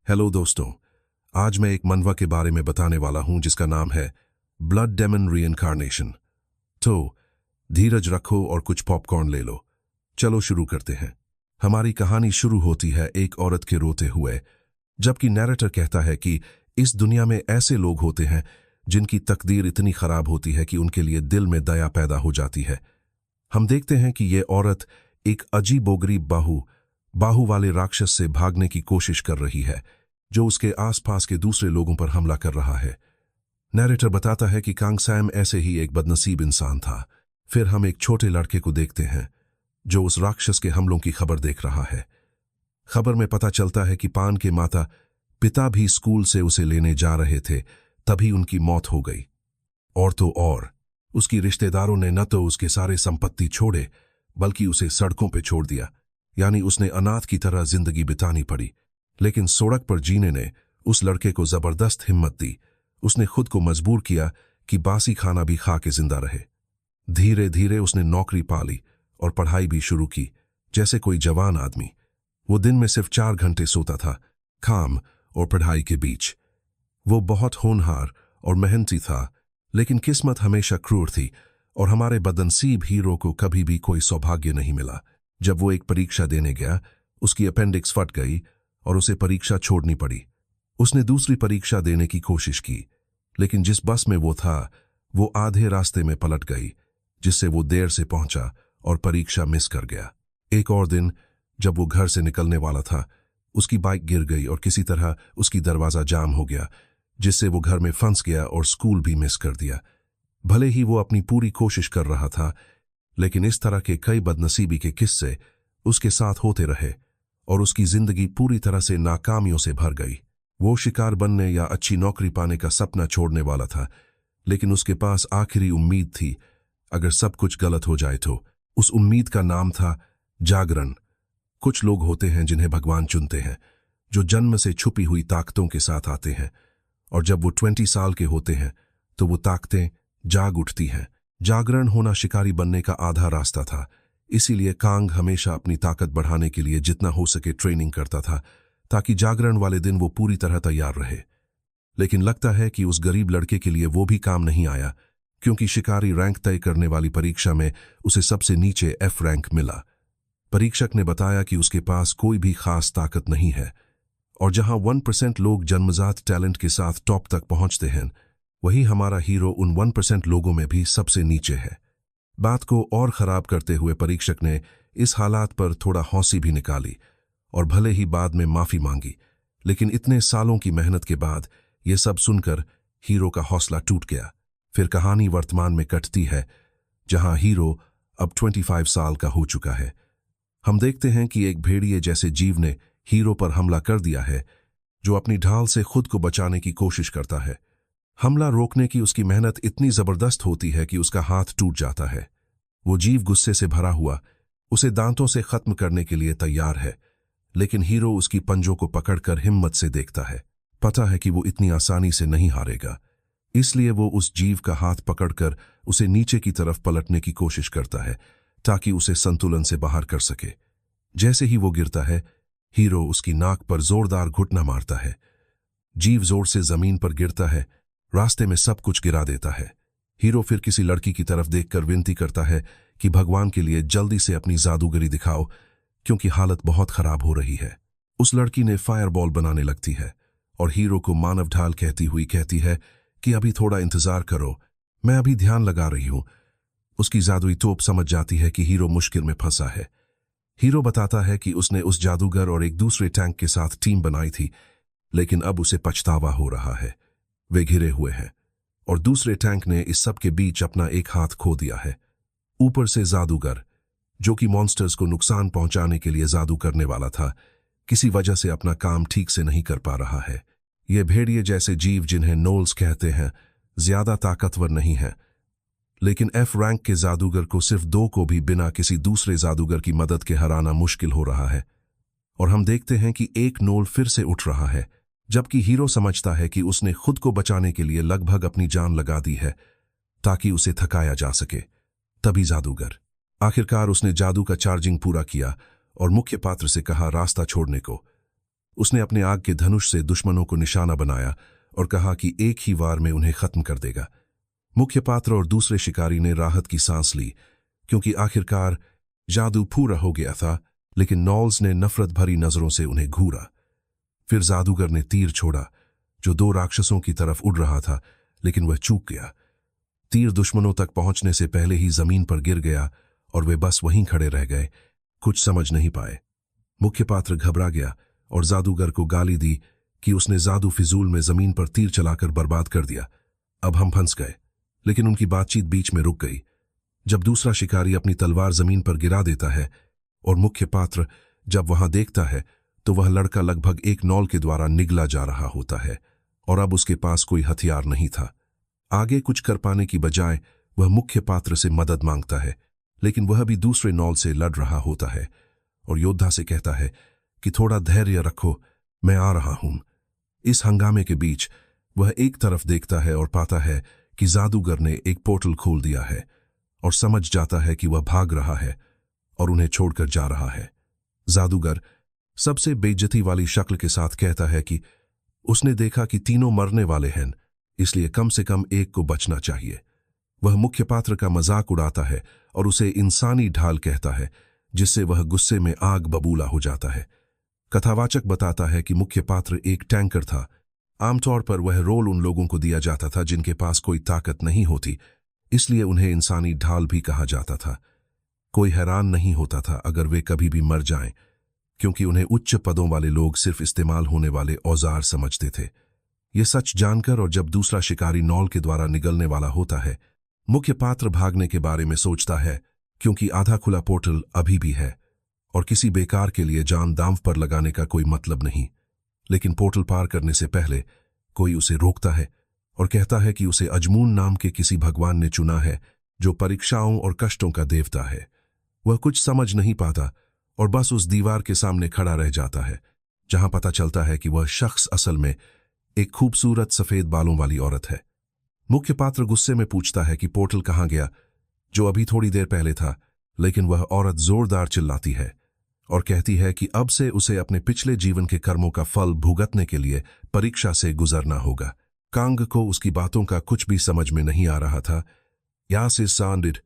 Hello दोस्तों। आज मैं एक मनवा के बारे में बताने वाला हूं जिसका नाम है ब्लड डेमन रीइंकार्नेशन। तो धीरज रखो और कुछ पॉपकॉर्न ले लो। चलो शुरू करते हैं। हमारी कहानी शुरू होती है एक औरत के रोते हुए, जबकि नैरेटर कहता है कि इस दुनिया में ऐसे लोग होते हैं जिनकी तकदीर इतनी खराब होती है कि उनके लिए दिल में दया पैदा हो जाती है। हम देखते हैं कि ये औरत एक अजीबोगरीब बाहु वाले राक्षस से भागने की कोशिश कर रही है जो उसके आसपास के दूसरे लोगों पर हमला कर रहा है। नैरेटर बताता है कि कांग सैम ऐसे ही एक बदनसीब इंसान था। फिर हम एक छोटे लड़के को देखते हैं जो उस राक्षस के हमलों की खबर देख रहा है। खबर में पता चलता है कि पान के माता पिता भी स्कूल से उसे लेने जा रहे थे, तभी उनकी मौत हो गई। और तो और उसकी रिश्तेदारों ने न तो उसके सारे संपत्ति छोड़े बल्कि उसे सड़कों पे छोड़ दिया, यानी उसने अनाथ की तरह जिंदगी बितानी पड़ी। लेकिन सड़क पर जीने ने उस लड़के को जबरदस्त हिम्मत दी। उसने खुद को मजबूर किया कि बासी खाना भी खा के जिंदा रहे। धीरे धीरे उसने नौकरी पा ली और पढ़ाई भी शुरू की जैसे कोई जवान आदमी। वो दिन में सिर्फ 4 घंटे सोता था, काम और पढ़ाई के बीच। वो बहुत होनहार और मेहनती था, लेकिन किस्मत हमेशा क्रूर थी और हमारे बदनसीब हीरो को कभी भी कोई सौभाग्य नहीं मिला। जब वो एक परीक्षा देने गया, उसकी अपेंडिक्स फट गई और उसे परीक्षा छोड़नी पड़ी। उसने दूसरी परीक्षा देने की कोशिश की, लेकिन जिस बस में वो था वो आधे रास्ते में पलट गई, जिससे वो देर से पहुंचा और परीक्षा मिस कर गया। एक और दिन जब वो घर से निकलने वाला था, उसकी बाइक गिर गई और किसी तरह उसकी दरवाजा जाम हो गया, जिससे वो घर में फंस गया और स्कूल भी मिस कर दिया। भले ही वो अपनी पूरी कोशिश कर रहा था, लेकिन इस तरह के कई बदनसीबी के किस्से उसके साथ होते रहे और उसकी जिंदगी पूरी तरह से नाकामियों से भर गई। वो शिकार बनने या अच्छी नौकरी पाने का सपना छोड़ने वाला था, लेकिन उसके पास आखिरी उम्मीद थी। अगर सब कुछ गलत हो जाए तो उस उम्मीद का नाम था जागरण। कुछ लोग होते हैं जिन्हें भगवान चुनते हैं, जो जन्म से छुपी हुई ताकतों के साथ आते हैं, और जब वो 20 साल के होते हैं तो वो ताकतें जाग उठती हैं। जागरण होना शिकारी बनने का आधा रास्ता था। इसीलिए कांग हमेशा अपनी ताकत बढ़ाने के लिए जितना हो सके ट्रेनिंग करता था, ताकि जागरण वाले दिन वो पूरी तरह तैयार रहे। लेकिन लगता है कि उस गरीब लड़के के लिए वो भी काम नहीं आया, क्योंकि शिकारी रैंक तय करने वाली परीक्षा में उसे सबसे नीचे F रैंक मिला। परीक्षक ने बताया कि उसके पास कोई भी खास ताकत नहीं है, और जहां 1% लोग जन्मजात टैलेंट के साथ टॉप तक पहुंचते हैं, वही हमारा हीरो उन 1% लोगों में भी सबसे नीचे है। बात को और खराब करते हुए परीक्षक ने इस हालात पर थोड़ा हंसी भी निकाली और भले ही बाद में माफी मांगी, लेकिन इतने सालों की मेहनत के बाद ये सब सुनकर हीरो का हौसला टूट गया। फिर कहानी वर्तमान में कटती है, जहां हीरो अब 25 साल का हो चुका है। हम देखते हैं कि एक भेड़िए जैसे जीव ने हीरो पर हमला कर दिया है, जो अपनी ढाल से खुद को बचाने की कोशिश करता है। हमला रोकने की उसकी मेहनत इतनी जबरदस्त होती है कि उसका हाथ टूट जाता है। वो जीव गुस्से से भरा हुआ उसे दांतों से खत्म करने के लिए तैयार है, लेकिन हीरो उसकी पंजों को पकड़कर हिम्मत से देखता है। पता है कि वो इतनी आसानी से नहीं हारेगा, इसलिए वो उस जीव का हाथ पकड़कर उसे नीचे की तरफ पलटने की कोशिश करता है, ताकि उसे संतुलन से बाहर कर सके। जैसे ही वो गिरता है, हीरो उसकी नाक पर जोरदार घुटना मारता है। जीव जोर से जमीन पर गिरता है, रास्ते में सब कुछ गिरा देता है। हीरो फिर किसी लड़की की तरफ देखकर विनती करता है कि भगवान के लिए जल्दी से अपनी जादूगरी दिखाओ, क्योंकि हालत बहुत खराब हो रही है। उस लड़की ने फायरबॉल बनाने लगती है और हीरो को मानव ढाल कहती हुई कहती है कि अभी थोड़ा इंतजार करो, मैं अभी ध्यान लगा रही हूं। उसकी जादुई तोप समझ जाती है कि हीरो मुश्किल में फंसा है। हीरो बताता है कि उसने उस जादूगर और एक दूसरे टैंक के साथ टीम बनाई थी, लेकिन अब उसे पछतावा हो रहा है। वे घिरे हुए हैं और दूसरे टैंक ने इस सब के बीच अपना एक हाथ खो दिया है। ऊपर से जादूगर, जो कि मॉन्स्टर्स को नुकसान पहुंचाने के लिए जादू करने वाला था, किसी वजह से अपना काम ठीक से नहीं कर पा रहा है। ये भेड़िए जैसे जीव, जिन्हें नोल्स कहते हैं, ज्यादा ताकतवर नहीं है, लेकिन F रैंक के जादूगर को सिर्फ 2 को भी बिना किसी दूसरे जादूगर की मदद के हराना मुश्किल हो रहा है। और हम देखते हैं कि एक नोल फिर से उठ रहा है, जबकि हीरो समझता है कि उसने खुद को बचाने के लिए लगभग अपनी जान लगा दी है, ताकि उसे थकाया जा सके। तभी जादूगर, आखिरकार उसने जादू का चार्जिंग पूरा किया और मुख्य पात्र से कहा रास्ता छोड़ने को। उसने अपने आग के धनुष से दुश्मनों को निशाना बनाया और कहा कि एक ही वार में उन्हें खत्म कर देगा। मुख्य पात्र और दूसरे शिकारी ने राहत की सांस ली, क्योंकि आखिरकार जादू पूरा हो गया था। लेकिन नॉल्स ने नफरत भरी नजरों से उन्हें घूरा। फिर जादूगर ने तीर छोड़ा, जो 2 राक्षसों की तरफ उड़ रहा था, लेकिन वह चूक गया। तीर दुश्मनों तक पहुंचने से पहले ही जमीन पर गिर गया और वे बस वहीं खड़े रह गए, कुछ समझ नहीं पाए। मुख्य पात्र घबरा गया और जादूगर को गाली दी कि उसने जादू फिजूल में जमीन पर तीर चलाकर बर्बाद कर दिया। अब हम फंस गए। लेकिन उनकी बातचीत बीच में रुक गई। जब दूसरा शिकारी अपनी तलवार जमीन पर गिरा देता है और मुख्य पात्र जब वहां देखता है, तो वह लड़का लगभग एक नॉल के द्वारा निगला जा रहा होता है और अब उसके पास कोई हथियार नहीं था। आगे कुछ कर पाने की बजाय वह मुख्य पात्र से मदद मांगता है, लेकिन वह भी दूसरे नॉल से लड़ रहा होता है और योद्धा से कहता है कि थोड़ा धैर्य रखो, मैं आ रहा हूं। इस हंगामे के बीच वह एक तरफ देखता है और पाता है कि जादूगर ने एक पोर्टल खोल दिया है और समझ जाता है कि वह भाग रहा है और उन्हें छोड़कर जा रहा है। जादूगर सबसे बेइज्जती वाली शक्ल के साथ कहता है कि उसने देखा कि तीनों मरने वाले हैं, इसलिए कम से कम एक को बचना चाहिए। वह मुख्य पात्र का मजाक उड़ाता है और उसे इंसानी ढाल कहता है, जिससे वह गुस्से में आग बबूला हो जाता है। कथावाचक बताता है कि मुख्य पात्र एक टैंकर था। आमतौर पर वह रोल उन लोगों को दिया जाता था जिनके पास कोई ताकत नहीं होती, इसलिए उन्हें इंसानी ढाल भी कहा जाता था। कोई हैरान नहीं होता था अगर वे कभी भी मर जाएं, क्योंकि उन्हें उच्च पदों वाले लोग सिर्फ इस्तेमाल होने वाले औजार समझते थे। ये सच जानकर और जब दूसरा शिकारी नॉल के द्वारा निगलने वाला होता है, मुख्य पात्र भागने के बारे में सोचता है, क्योंकि आधा खुला पोर्टल अभी भी है और किसी बेकार के लिए जान दांव पर लगाने का कोई मतलब नहीं। लेकिन पोर्टल पार करने से पहले कोई उसे रोकता है और कहता है कि उसे अजमून नाम के किसी भगवान ने चुना है, जो परीक्षाओं और कष्टों का देवता है। वह कुछ समझ नहीं पाता और बस उस दीवार के सामने खड़ा रह जाता है, जहां पता चलता है कि वह शख्स असल में एक खूबसूरत सफेद बालों वाली औरत है। मुख्य पात्र गुस्से में पूछता है कि पोर्टल कहां गया, जो अभी थोड़ी देर पहले था, लेकिन वह औरत जोरदार चिल्लाती है और कहती है कि अब से उसे अपने पिछले जीवन के कर्मों का फल भुगतने के लिए परीक्षा से गुजरना होगा। कांग को उसकी बातों का कुछ भी समझ में नहीं आ रहा था। यासिर सांडिड,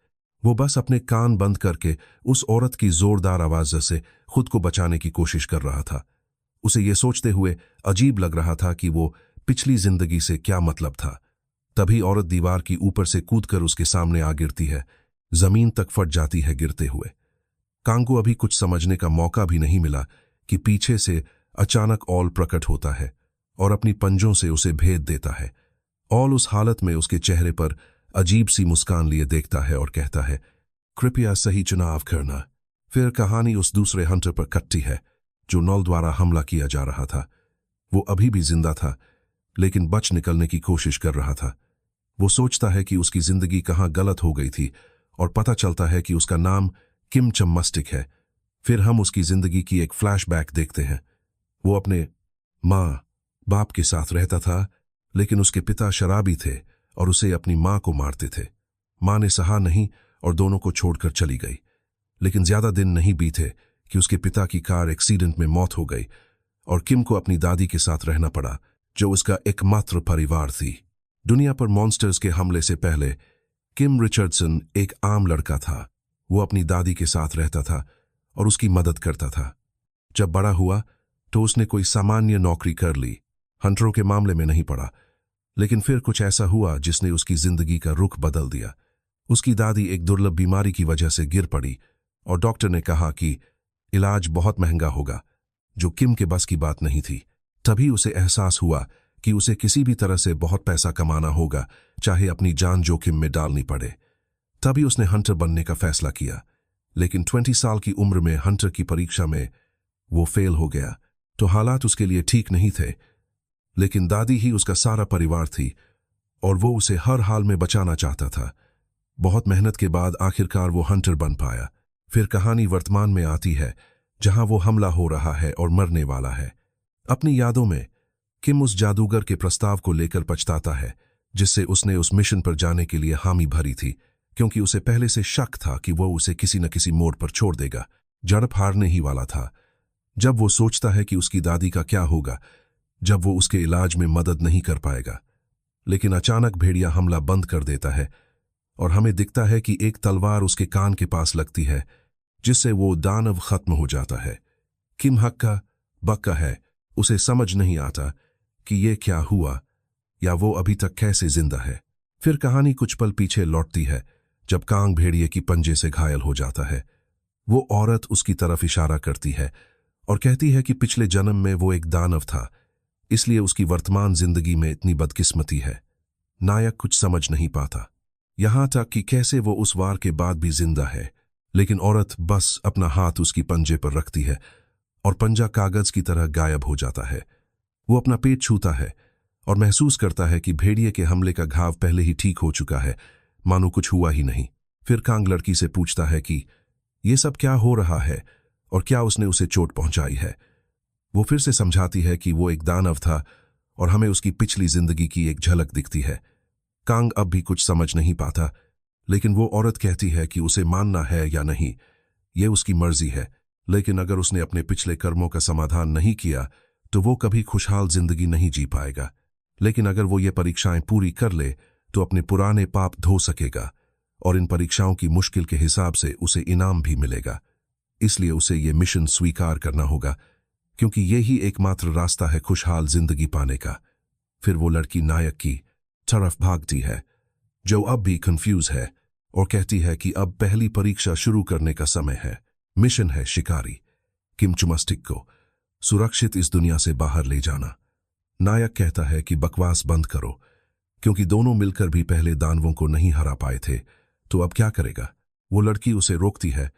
वो बस अपने कान बंद करके उस औरत की जोरदार आवाज से खुद को बचाने की कोशिश कर रहा था। उसे ये सोचते हुए अजीब लग रहा था कि वो पिछली जिंदगी से क्या मतलब था। तभी औरत दीवार की ऊपर से कूदकर उसके सामने आ गिरती है, जमीन तक फट जाती है गिरते हुए। कांग को अभी कुछ समझने का मौका भी नहीं मिला कि पीछे से अचानक ऑल प्रकट होता है और अपनी पंजों से उसे भेद देता है। ऑल उस हालत में उसके चेहरे पर अजीब सी मुस्कान लिए देखता है और कहता है, कृपया सही चुनाव करना। फिर कहानी उस दूसरे हंटर पर कटती है, जो नॉल द्वारा हमला किया जा रहा था। वो अभी भी जिंदा था, लेकिन बच निकलने की कोशिश कर रहा था। वो सोचता है कि उसकी जिंदगी कहाँ गलत हो गई थी और पता चलता है कि उसका नाम किम चम्मस्टिक है। फिर हम उसकी जिंदगी की एक फ्लैशबैक देखते हैं। वो अपने माँ बाप के साथ रहता था, लेकिन उसके पिता शराबी थे और उसे अपनी माँ को मारते थे। माँ ने सहा नहीं और दोनों को छोड़कर चली गई। लेकिन ज्यादा दिन नहीं बीते कि उसके पिता की कार एक्सीडेंट में मौत हो गई और किम को अपनी दादी के साथ रहना पड़ा, जो उसका एकमात्र परिवार थी। दुनिया पर मॉन्स्टर्स के हमले से पहले किम रिचर्डसन एक आम लड़का था। वो अपनी दादी के साथ रहता था और उसकी मदद करता था। जब बड़ा हुआ तो उसने कोई सामान्य नौकरी कर ली, हंटरों के मामले में नहीं पड़ा। लेकिन फिर कुछ ऐसा हुआ जिसने उसकी जिंदगी का रुख बदल दिया। उसकी दादी एक दुर्लभ बीमारी की वजह से गिर पड़ी और डॉक्टर ने कहा कि इलाज बहुत महंगा होगा, जो किम के बस की बात नहीं थी। तभी उसे एहसास हुआ कि उसे किसी भी तरह से बहुत पैसा कमाना होगा, चाहे अपनी जान जोखिम में डालनी पड़े। तभी उसने हंटर बनने का फैसला किया। लेकिन 20 साल की उम्र में हंटर की परीक्षा में वो फेल हो गया, तो हालात उसके लिए ठीक नहीं थे। लेकिन दादी ही उसका सारा परिवार थी और वो उसे हर हाल में बचाना चाहता था। बहुत मेहनत के बाद आखिरकार वो हंटर बन पाया। फिर कहानी वर्तमान में आती है, जहां वो हमला हो रहा है और मरने वाला है। अपनी यादों में किम उस जादूगर के प्रस्ताव को लेकर पछताता है, जिससे उसने उस मिशन पर जाने के लिए हामी भरी थी, क्योंकि उसे पहले से शक था कि वो उसे किसी न किसी मोड़ पर छोड़ देगा। झड़प हारने ही वाला था। जब वो सोचता है कि उसकी दादी का क्या होगा जब वो उसके इलाज में मदद नहीं कर पाएगा। लेकिन अचानक भेड़िया हमला बंद कर देता है और हमें दिखता है कि एक तलवार उसके कान के पास लगती है, जिससे वो दानव खत्म हो जाता है। किम हक्का बक्का है, उसे समझ नहीं आता कि ये क्या हुआ या वो अभी तक कैसे जिंदा है। फिर कहानी कुछ पल पीछे लौटती है, जब कांग भेड़िए की पंजे से घायल हो जाता है। वो औरत उसकी तरफ इशारा करती है और कहती है कि पिछले जन्म में वो एक दानव था, इसलिए उसकी वर्तमान जिंदगी में इतनी बदकिस्मती है। नायक कुछ समझ नहीं पाता, यहां तक कि कैसे वो उस वार के बाद भी जिंदा है। लेकिन औरत बस अपना हाथ उसकी पंजे पर रखती है और पंजा कागज की तरह गायब हो जाता है। वो अपना पेट छूता है और महसूस करता है कि भेड़िए के हमले का घाव पहले ही ठीक हो चुका है, मानो कुछ हुआ ही नहीं। फिर कांग लड़की से पूछता है कि ये सब क्या हो रहा है और क्या उसने उसे चोट पहुंचाई है। वो फिर से समझाती है कि वो एक दानव था और हमें उसकी पिछली जिंदगी की एक झलक दिखती है। कांग अब भी कुछ समझ नहीं पाता, लेकिन वो औरत कहती है कि उसे मानना है या नहीं, ये उसकी मर्जी है। लेकिन अगर उसने अपने पिछले कर्मों का समाधान नहीं किया तो वो कभी खुशहाल जिंदगी नहीं जी पाएगा। लेकिन अगर वो ये परीक्षाएं पूरी कर ले तो अपने पुराने पाप धो सकेगा और इन परीक्षाओं की मुश्किल के हिसाब से उसे इनाम भी मिलेगा। इसलिए उसे ये मिशन स्वीकार करना होगा, क्योंकि यही एकमात्र रास्ता है खुशहाल जिंदगी पाने का। फिर वो लड़की नायक की तरफ भागती है, जो अब भी कंफ्यूज है, और कहती है कि अब पहली परीक्षा शुरू करने का समय है। मिशन है शिकारी किम चुमस्टिक को सुरक्षित इस दुनिया से बाहर ले जाना। नायक कहता है कि बकवास बंद करो, क्योंकि दोनों मिलकर भी पहले दानवों को नहीं हरा पाए थे, तो अब क्या करेगा। वो लड़की उसे रोकती है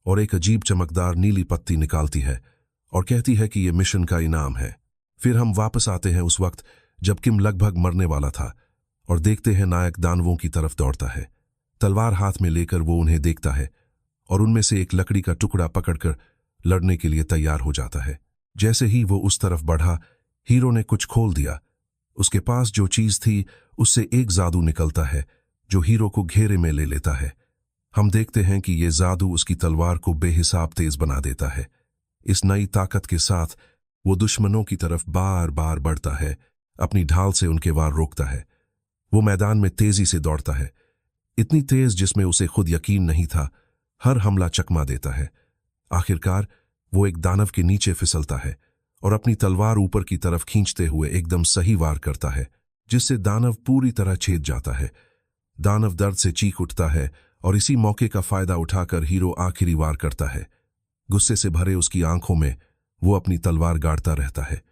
और एक अजीब चमकदार नीली पत्ती निकालती है और कहती है कि यह मिशन का इनाम है। फिर हम वापस आते हैं उस वक्त जब किम लगभग मरने वाला था और देखते हैं नायक दानवों की तरफ दौड़ता है। तलवार हाथ में लेकर वो उन्हें देखता है और उनमें से एक लकड़ी का टुकड़ा पकड़कर लड़ने के लिए तैयार हो जाता है। जैसे ही वो उस तरफ बढ़ा, हीरो ने कुछ खोल दिया। उसके पास जो चीज थी उससे एक जादू निकलता है जो हीरो को घेरे में ले लेता है। हम देखते हैं कि ये जादू उसकी तलवार को बेहिसाब तेज बना देता है। इस नई ताकत के साथ वो दुश्मनों की तरफ बार बार बढ़ता है, अपनी ढाल से उनके वार रोकता है। वो मैदान में तेजी से दौड़ता है, इतनी तेज जिसमें उसे खुद यकीन नहीं था। हर हमला चकमा देता है। आखिरकार वो एक दानव के नीचे फिसलता है और अपनी तलवार ऊपर की तरफ खींचते हुए एकदम सही वार करता है, जिससे दानव पूरी तरह छेद जाता है। दानव दर्द से चीख उठता है और इसी मौके का फायदा उठाकर हीरो आखिरी वार करता है। गुस्से से भरे उसकी आंखों में वो अपनी तलवार गाड़ता रहता है।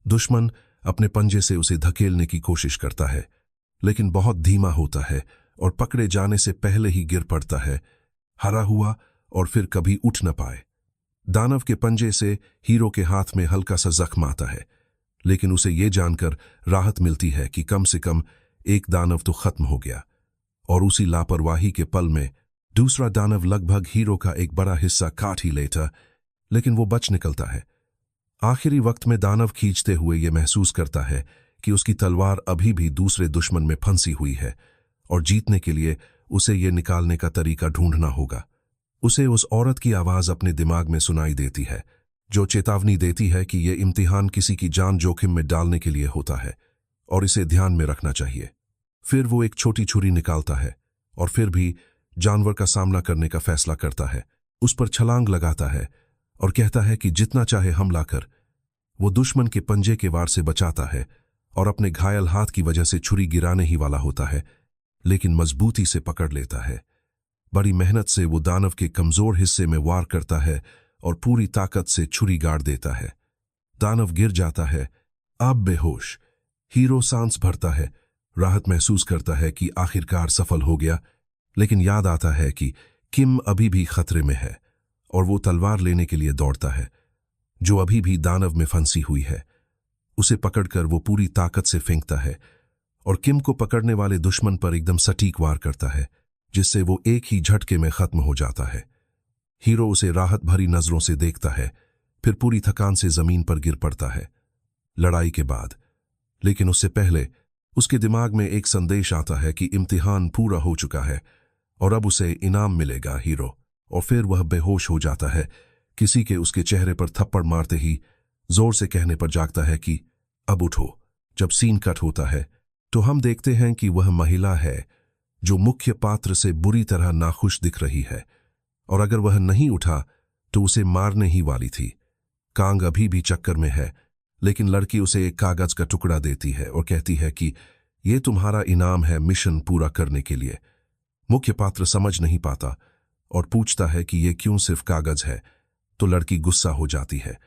दुश्मन अपने पंजे से उसे धकेलने की कोशिश करता है, लेकिन बहुत धीमा होता है और पकड़े जाने से पहले ही गिर पड़ता है, हरा हुआ और फिर कभी उठ न पाए। दानव के पंजे से हीरो के हाथ में हल्का सा जख्म आता है, लेकिन उसे ये जानकर राहत मिलती है कि कम से कम एक दानव तो खत्म हो गया। और उसी लापरवाही के पल में दूसरा दानव लगभग हीरो का एक बड़ा हिस्सा काट ही लेता, लेकिन वो बच निकलता है। आखिरी वक्त में दानव खींचते हुए ये महसूस करता है कि उसकी तलवार अभी भी दूसरे दुश्मन में फंसी हुई है और जीतने के लिए उसे ये निकालने का तरीका ढूंढना होगा। उसे उस औरत की आवाज अपने दिमाग में सुनाई देती है, जो चेतावनी देती है कि यह इम्तिहान किसी की जान जोखिम में डालने के लिए होता है और इसे ध्यान में रखना चाहिए। फिर वो एक छोटी छुरी निकालता है और फिर भी जानवर का सामना करने का फैसला करता है। उस पर छलांग लगाता है और कहता है कि जितना चाहे हमला कर। वो दुश्मन के पंजे के वार से बचाता है और अपने घायल हाथ की वजह से छुरी गिराने ही वाला होता है, लेकिन मजबूती से पकड़ लेता है। बड़ी मेहनत से वो दानव के कमजोर हिस्से में वार करता है और पूरी ताकत से छुरी गाड़ देता है। दानव गिर जाता है, अब बेहोश। हीरो सांस भरता है, राहत महसूस करता है कि आखिरकार सफल हो गया, लेकिन याद आता है कि किम अभी भी खतरे में है और वो तलवार लेने के लिए दौड़ता है, जो अभी भी दानव में फंसी हुई है। उसे पकड़कर वो पूरी ताकत से फेंकता है और किम को पकड़ने वाले दुश्मन पर एकदम सटीक वार करता है, जिससे वो एक ही झटके में खत्म हो जाता है। हीरो उसे राहत भरी नजरों से देखता है, फिर पूरी थकान से जमीन पर गिर पड़ता है। लड़ाई के बाद, लेकिन उससे पहले उसके दिमाग में एक संदेश आता है कि इम्तिहान पूरा हो चुका है और अब उसे इनाम मिलेगा हीरो। और फिर वह बेहोश हो जाता है, किसी के उसके चेहरे पर थप्पड़ मारते ही जोर से कहने पर जागता है कि अब उठो। जब सीन कट होता है तो हम देखते हैं कि वह महिला है जो मुख्य पात्र से बुरी तरह नाखुश दिख रही है, और अगर वह नहीं उठा तो उसे मारने ही वाली थी। कांग अभी भी चक्कर में है, लेकिन लड़की उसे एक कागज का टुकड़ा देती है और कहती है कि यह तुम्हारा इनाम है मिशन पूरा करने के लिए। मुख्य पात्र समझ नहीं पाता और पूछता है कि यह क्यों सिर्फ कागज है, तो लड़की गुस्सा हो जाती है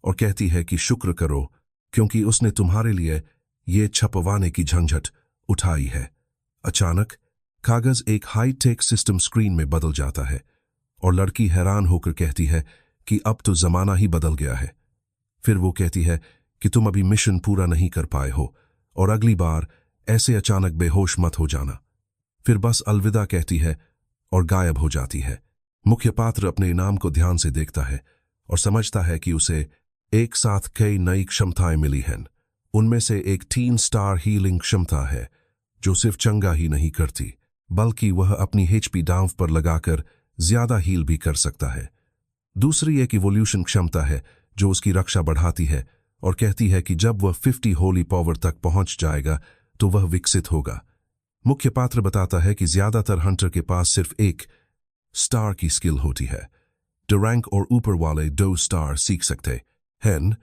और कहती है कि शुक्र करो क्योंकि उसने तुम्हारे लिए ये छपवाने की झंझट उठाई है। अचानक कागज एक हाईटेक सिस्टम स्क्रीन में बदल जाता है और लड़की हैरान होकर कहती है कि अब तो जमाना ही बदल गया है। फिर वो कहती है कि तुम अभी मिशन पूरा नहीं कर पाए हो और अगली बार ऐसे अचानक बेहोश मत हो जाना। फिर बस अलविदा कहती है और गायब हो जाती है। मुख्य पात्र अपने इनाम को ध्यान से देखता है और समझता है कि उसे एक साथ कई नई क्षमताएं मिली हैं। उनमें से एक 3 स्टार हीलिंग क्षमता है जो सिर्फ चंगा ही नहीं करती बल्कि वह अपनी HP डाउन पर लगाकर ज्यादा हील भी कर सकता है। दूसरी एक इवोल्यूशन क्षमता है जो उसकी रक्षा बढ़ाती है और कहती है कि जब वह 50 होली पावर तक पहुंच जाएगा तो वह विकसित होगा। मुख्य पात्र बताता है कि ज्यादातर हंटर के पास सिर्फ एक स्टार की स्किल होती है। रैंक और ऊपर वाले 2 स्टार सीख सकते हैं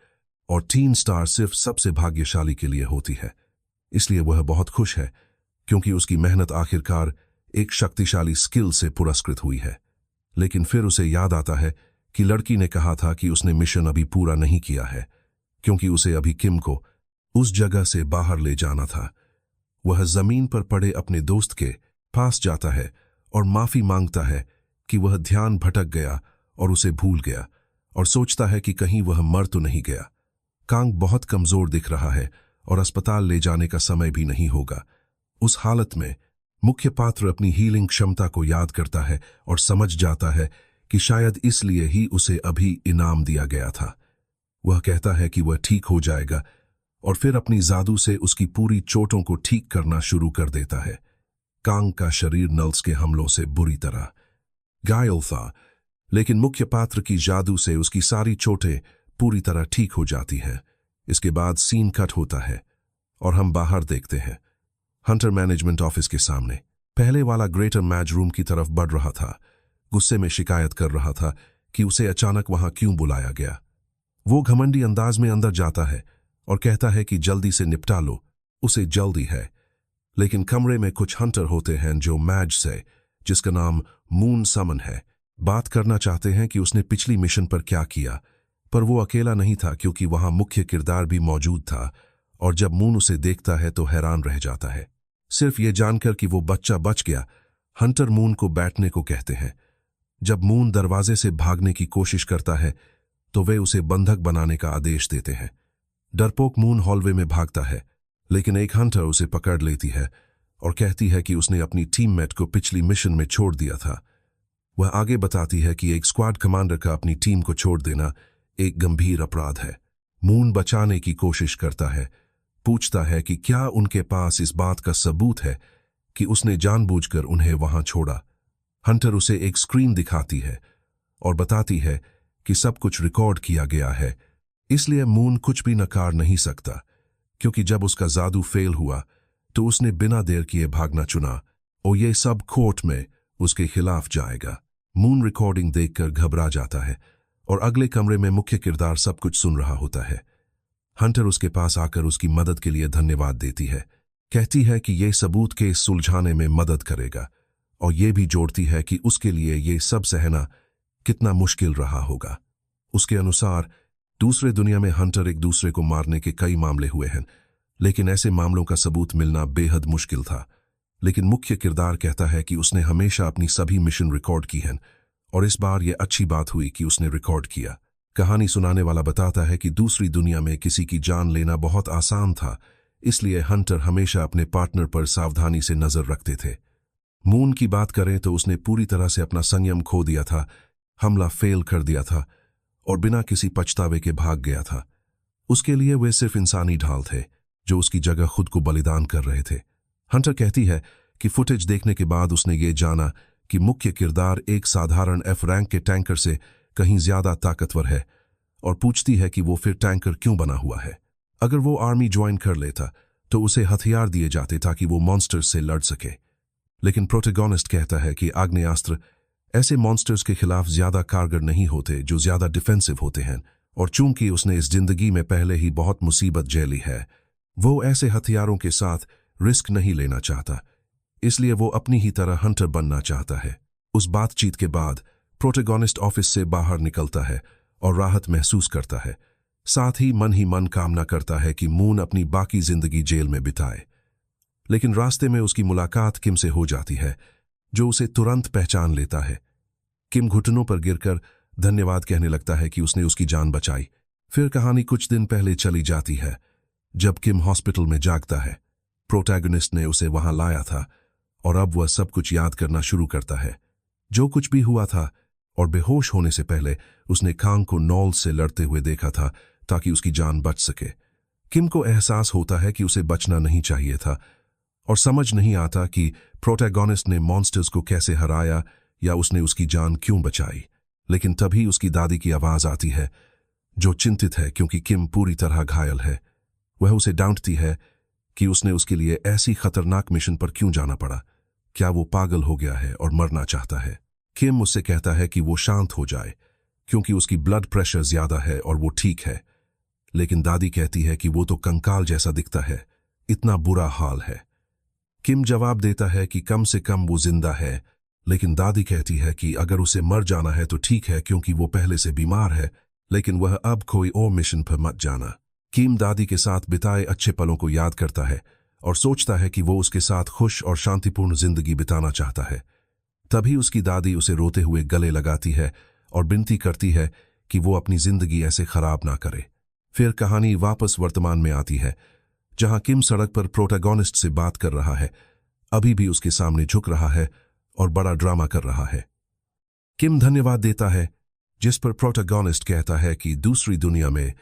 और 3 स्टार सिर्फ सबसे भाग्यशाली के लिए होती है। इसलिए वह बहुत खुश है क्योंकि उसकी मेहनत आखिरकार एक शक्तिशाली स्किल से पुरस्कृत हुई है। लेकिन फिर उसे याद आता है कि लड़की ने कहा था कि उसने मिशन अभी पूरा नहीं किया है क्योंकि उसे अभी किम को उस जगह से बाहर ले जाना था। वह जमीन पर पड़े अपने दोस्त के पास जाता है और माफी मांगता है कि वह ध्यान भटक गया और उसे भूल गया, और सोचता है कि कहीं वह मर तो नहीं गया। कांग बहुत कमजोर दिख रहा है और अस्पताल ले जाने का समय भी नहीं होगा। उस हालत में मुख्य पात्र अपनी हीलिंग क्षमता को याद करता है और समझ जाता है कि शायद इसलिए ही उसे अभी इनाम दिया गया था। वह कहता है कि वह ठीक हो जाएगा और फिर अपनी जादू से उसकी पूरी चोटों को ठीक करना शुरू कर देता है। कांग का शरीर नल्स के हमलों से बुरी तरह घायल था, लेकिन मुख्य पात्र की जादू से उसकी सारी चोटें पूरी तरह ठीक हो जाती हैं। इसके बाद सीन कट होता है और हम बाहर देखते हैं। हंटर मैनेजमेंट ऑफिस के सामने पहले वाला ग्रेटर मैच रूम की तरफ बढ़ रहा था, गुस्से में शिकायत कर रहा था कि उसे अचानक वहां क्यों बुलाया गया। वो घमंडी अंदाज में अंदर जाता है और कहता है कि जल्दी से निपटा लो, उसे जल्दी है। लेकिन कमरे में कुछ हंटर होते हैं जो मैज से, जिसका नाम मून समन है, बात करना चाहते हैं कि उसने पिछली मिशन पर क्या किया। पर वो अकेला नहीं था क्योंकि वहां मुख्य किरदार भी मौजूद था, और जब मून उसे देखता है तो हैरान रह जाता है। सिर्फ ये जानकर कि वो बच्चा बच गया, हंटर मून को बैठने को कहते हैं। जब मून दरवाजे से भागने की कोशिश करता है तो वे उसे बंधक बनाने का आदेश देते हैं। डरपोक मून हॉलवे में भागता है, लेकिन एक हंटर उसे पकड़ लेती है और कहती है कि उसने अपनी टीममेट को पिछली मिशन में छोड़ दिया था। वह आगे बताती है कि एक स्क्वाड कमांडर का अपनी टीम को छोड़ देना एक गंभीर अपराध है। मून बचाने की कोशिश करता है, पूछता है कि क्या उनके पास इस बात का सबूत है कि उसने जानबूझकर उन्हें वहां छोड़ा। हंटर उसे एक स्क्रीन दिखाती है और बताती है कि सब कुछ रिकॉर्ड किया गया है, इसलिए मून कुछ भी नकार नहीं सकता, क्योंकि जब उसका जादू फेल हुआ तो उसने बिना देर किए भागना चुना और ये सब कोर्ट में उसके खिलाफ जाएगा। मून रिकॉर्डिंग देखकर घबरा जाता है और अगले कमरे में मुख्य किरदार सब कुछ सुन रहा होता है। हंटर उसके पास आकर उसकी मदद के लिए धन्यवाद देती है, कहती है कि यह सबूत के सुलझाने में मदद करेगा, और ये भी जोड़ती है कि उसके लिए ये सब सहना कितना मुश्किल रहा होगा। उसके अनुसार दूसरे दुनिया में हंटर एक दूसरे को मारने के कई मामले हुए हैं, लेकिन ऐसे मामलों का सबूत मिलना बेहद मुश्किल था। लेकिन मुख्य किरदार कहता है कि उसने हमेशा अपनी सभी मिशन रिकॉर्ड की हैं, और इस बार यह अच्छी बात हुई कि उसने रिकॉर्ड किया। कहानी सुनाने वाला बताता है कि दूसरी दुनिया में किसी की जान लेना बहुत आसान था, इसलिए हंटर हमेशा अपने पार्टनर पर सावधानी से नजर रखते थे। मून की बात करें तो उसने पूरी तरह से अपना संयम खो दिया था, हमला फेल कर दिया था और बिना किसी पछतावे के भाग गया था। उसके लिए वे सिर्फ इंसानी ढाल थे जो उसकी जगह खुद को बलिदान कर रहे थे। हंटर कहती है कि फुटेज देखने के बाद उसने ये जाना कि मुख्य किरदार एक साधारण F रैंक के टैंकर से कहीं ज्यादा ताकतवर है और पूछती है कि वो फिर टैंकर क्यों बना हुआ है। अगर वो आर्मी ज्वाइन कर लेता तो उसे हथियार दिए जाते ताकि वो मॉन्स्टर्स से लड़ सके। लेकिन प्रोटैगनिस्ट कहता है कि आग्नेयास्त्र ऐसे मॉन्स्टर्स के खिलाफ ज्यादा कारगर नहीं होते जो ज्यादा डिफेंसिव होते हैं, और चूंकि उसने इस जिंदगी में पहले ही बहुत मुसीबत झेली है, वो ऐसे हथियारों के साथ रिस्क नहीं लेना चाहता, इसलिए वो अपनी ही तरह हंटर बनना चाहता है। उस बातचीत के बाद प्रोटैगनिस्ट ऑफिस से बाहर निकलता है और राहत महसूस करता है। साथ ही मन कामना करता है कि मून अपनी बाकी जिंदगी जेल में बिताए। लेकिन रास्ते में उसकी मुलाकात किम से हो जाती है, जो उसे तुरंत पहचान लेता है। किम घुटनों पर गिरकर धन्यवाद कहने लगता है कि उसने उसकी जान बचाई। फिर कहानी कुछ दिन पहले चली जाती है, जब किम हॉस्पिटल में जागता है। प्रोटैगनिस्ट ने उसे वहां लाया था और अब वह सब कुछ याद करना शुरू करता है, जो कुछ भी हुआ था, और बेहोश होने से पहले उसने कांग को नॉल से लड़ते हुए देखा था ताकि उसकी जान बच सके। किम को एहसास होता है कि उसे बचना नहीं चाहिए था और समझ नहीं आता कि प्रोटैगनिस्ट ने मॉन्स्टर्स को कैसे हराया या उसने उसकी जान क्यों बचाई। लेकिन तभी उसकी दादी की आवाज आती है, जो चिंतित है क्योंकि किम पूरी तरह घायल है। वह उसे डांटती है कि उसने उसके लिए ऐसी खतरनाक मिशन पर क्यों जाना पड़ा। क्या वो पागल हो गया है और मरना चाहता है? किम उससे कहता है कि वो शांत हो जाए क्योंकि उसकी ब्लड प्रेशर ज्यादा है और वो ठीक है। लेकिन दादी कहती है कि वो तो कंकाल जैसा दिखता है, इतना बुरा हाल है। किम जवाब देता है कि कम से कम वो जिंदा है, लेकिन दादी कहती है कि अगर उसे मर जाना है तो ठीक है क्योंकि वो पहले से बीमार है, लेकिन वह अब कोई और मिशन पर मत जाना। किम दादी के साथ बिताए अच्छे पलों को याद करता है और सोचता है कि वो उसके साथ खुश और शांतिपूर्ण जिंदगी बिताना चाहता है। तभी उसकी दादी उसे रोते हुए गले लगाती है और विनती करती है कि वो अपनी जिंदगी ऐसे खराब ना करे। फिर कहानी वापस वर्तमान में आती है, जहां किम सड़क पर प्रोटैगनिस्ट से बात कर रहा है, अभी भी उसके सामने झुक रहा है और बड़ा ड्रामा कर रहा है। किम धन्यवाद देता है, जिस पर प्रोटैगनिस्ट कहता है कि दूसरी दुनिया में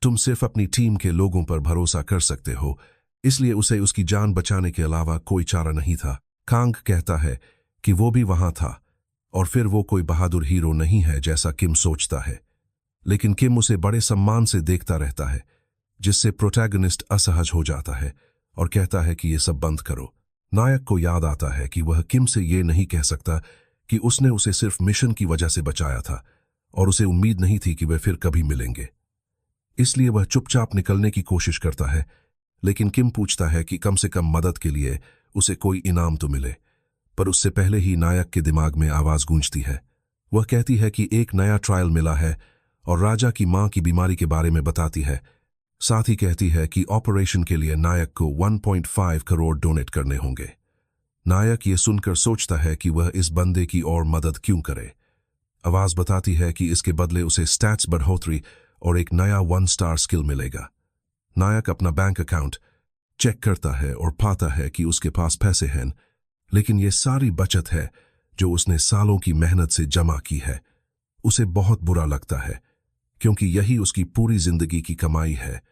तुम सिर्फ अपनी टीम के लोगों पर भरोसा कर सकते हो, इसलिए उसे उसकी जान बचाने के अलावा कोई चारा नहीं था। कांग कहता है कि वो भी वहां था और फिर वो कोई बहादुर हीरो नहीं है जैसा किम सोचता है। लेकिन किम उसे बड़े सम्मान से देखता रहता है, जिससे प्रोटैगनिस्ट असहज हो जाता है और कहता है कि ये सब बंद करो। नायक को याद आता है कि वह किम से ये नहीं कह सकता कि उसने उसे सिर्फ मिशन की वजह से बचाया था और उसे उम्मीद नहीं थी कि वे फिर कभी मिलेंगे। इसलिए वह चुपचाप निकलने की कोशिश करता है, लेकिन किम पूछता है कि कम से कम मदद के लिए उसे कोई इनाम तो मिले। पर उससे पहले ही नायक के दिमाग में आवाज गूंजती है। वह कहती है कि एक नया ट्रायल मिला है और राजा की मां की बीमारी के बारे में बताती है। साथ ही कहती है कि ऑपरेशन के लिए नायक को 1.5 करोड़ डोनेट करने होंगे। नायक ये सुनकर सोचता है कि वह इस बंदे की और मदद क्यों करे। आवाज बताती है कि इसके बदले उसे स्टैट्स बढ़ोतरी और एक नया 1 स्टार स्किल मिलेगा। नायक अपना बैंक अकाउंट चेक करता है और पाता है कि उसके पास पैसे हैं, लेकिन ये सारी बचत है जो उसने सालों की मेहनत से जमा की है। उसे बहुत बुरा लगता है क्योंकि यही उसकी पूरी जिंदगी की कमाई है।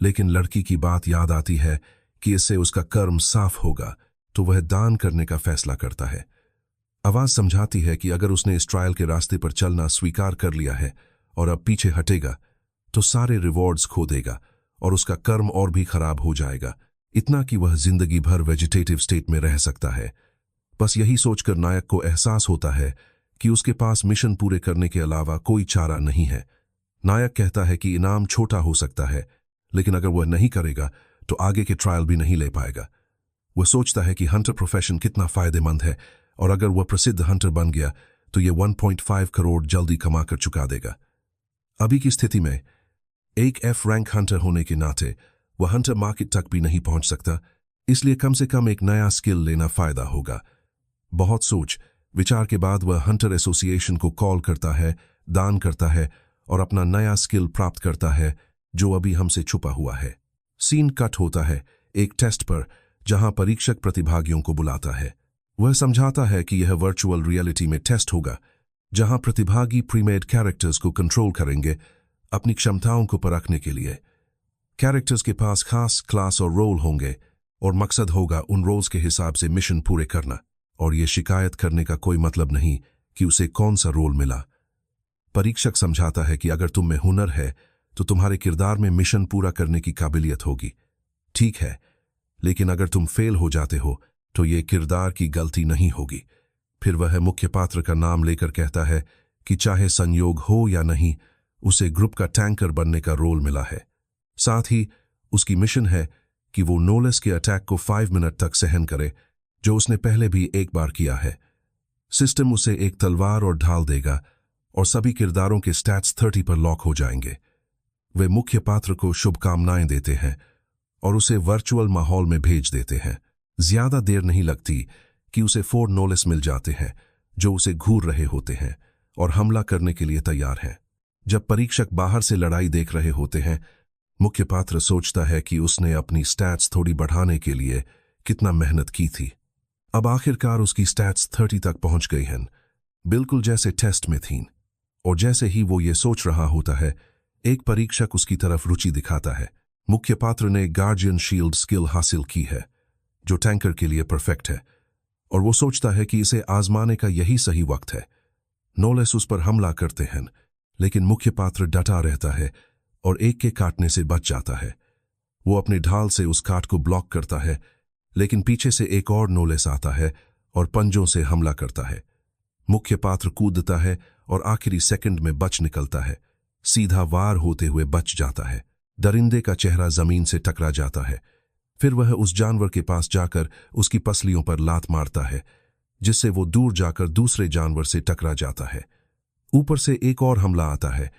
लेकिन लड़की की बात याद आती है कि इससे उसका कर्म साफ होगा, तो वह दान करने का फैसला करता है। आवाज समझाती है कि अगर उसने इस ट्रायल के रास्ते पर चलना स्वीकार कर लिया है और अब पीछे हटेगा तो सारे रिवॉर्ड्स खो देगा और उसका कर्म और भी खराब हो जाएगा, इतना कि वह जिंदगी भर वेजिटेटिव स्टेट में रह सकता है। बस यही सोचकर नायक को एहसास होता है कि उसके पास मिशन पूरे करने के अलावा कोई चारा नहीं है। नायक कहता है कि इनाम छोटा हो सकता है, लेकिन अगर वह नहीं करेगा तो आगे के ट्रायल भी नहीं ले पाएगा। वह सोचता है कि हंटर प्रोफेशन कितना फायदेमंद है और अगर वह प्रसिद्ध हंटर बन गया तो यह 1.5 करोड़ जल्दी कमा कर चुका देगा। अभी की स्थिति में एक F रैंक हंटर होने के नाते वह हंटर मार्केट तक भी नहीं पहुंच सकता, इसलिए कम से कम एक नया स्किल लेना फायदा होगा। बहुत सोच विचार के बाद वह हंटर एसोसिएशन को कॉल करता है, दान करता है और अपना नया स्किल प्राप्त करता है जो अभी हमसे छुपा हुआ है। सीन कट होता है एक टेस्ट पर, जहां परीक्षक प्रतिभागियों को बुलाता है। वह समझाता है कि यह वर्चुअल रियलिटी में टेस्ट होगा, जहां प्रतिभागी प्रीमेड कैरेक्टर्स को कंट्रोल करेंगे अपनी क्षमताओं को परखने के लिए। कैरेक्टर्स के पास खास क्लास और रोल होंगे और मकसद होगा उन रोल्स के हिसाब से मिशन पूरे करना, और ये शिकायत करने का कोई मतलब नहीं कि उसे कौन सा रोल मिला। परीक्षक समझाता है कि अगर तुम में हुनर है तो तुम्हारे किरदार में मिशन पूरा करने की काबिलियत होगी। ठीक है, लेकिन अगर तुम फेल हो जाते हो तो ये किरदार की गलती नहीं होगी। फिर वह मुख्य पात्र का नाम लेकर कहता है कि चाहे संयोग हो या नहीं, उसे ग्रुप का टैंकर बनने का रोल मिला है। साथ ही उसकी मिशन है कि वो नोलेस के अटैक को 5 मिनट तक सहन करे, जो उसने पहले भी एक बार किया है। सिस्टम उसे एक तलवार और ढाल देगा और सभी किरदारों के स्टैट्स 30 पर लॉक हो जाएंगे। वे मुख्य पात्र को शुभकामनाएं देते हैं और उसे वर्चुअल माहौल में भेज देते हैं। ज्यादा देर नहीं लगती कि उसे 4 नोलेस मिल जाते हैं जो उसे घूर रहे होते हैं और हमला करने के लिए तैयार हैं। जब परीक्षक बाहर से लड़ाई देख रहे होते हैं, मुख्य पात्र सोचता है कि उसने अपनी स्टैट्स थोड़ी बढ़ाने के लिए कितना मेहनत की थी। अब आखिरकार उसकी स्टैट्स 30 तक पहुंच गई हैं, बिल्कुल जैसे टेस्ट में थीं। और जैसे ही वो ये सोच रहा होता है, एक परीक्षक उसकी तरफ रुचि दिखाता है। मुख्य पात्र ने गार्जियन शील्ड स्किल हासिल की है, जो टैंकर के लिए परफेक्ट है, और वो सोचता है कि इसे आजमाने का यही सही वक्त है। नोलेस उस पर हमला करते हैं, लेकिन मुख्य पात्र डटा रहता है और एक के काटने से बच जाता है। वो अपनी ढाल से उस काट को ब्लॉक करता है, लेकिन पीछे से एक और नोलेस आता है और पंजों से हमला करता है। मुख्य पात्र कूदता है और आखिरी सेकंड में बच निकलता है, सीधा वार होते हुए बच जाता है। दरिंदे का चेहरा जमीन से टकरा जाता है। फिर वह उस जानवर के पास जाकर उसकी पसलियों पर लात मारता है, जिससे वो दूर जाकर दूसरे जानवर से टकरा जाता है। ऊपर से एक और हमला आता है,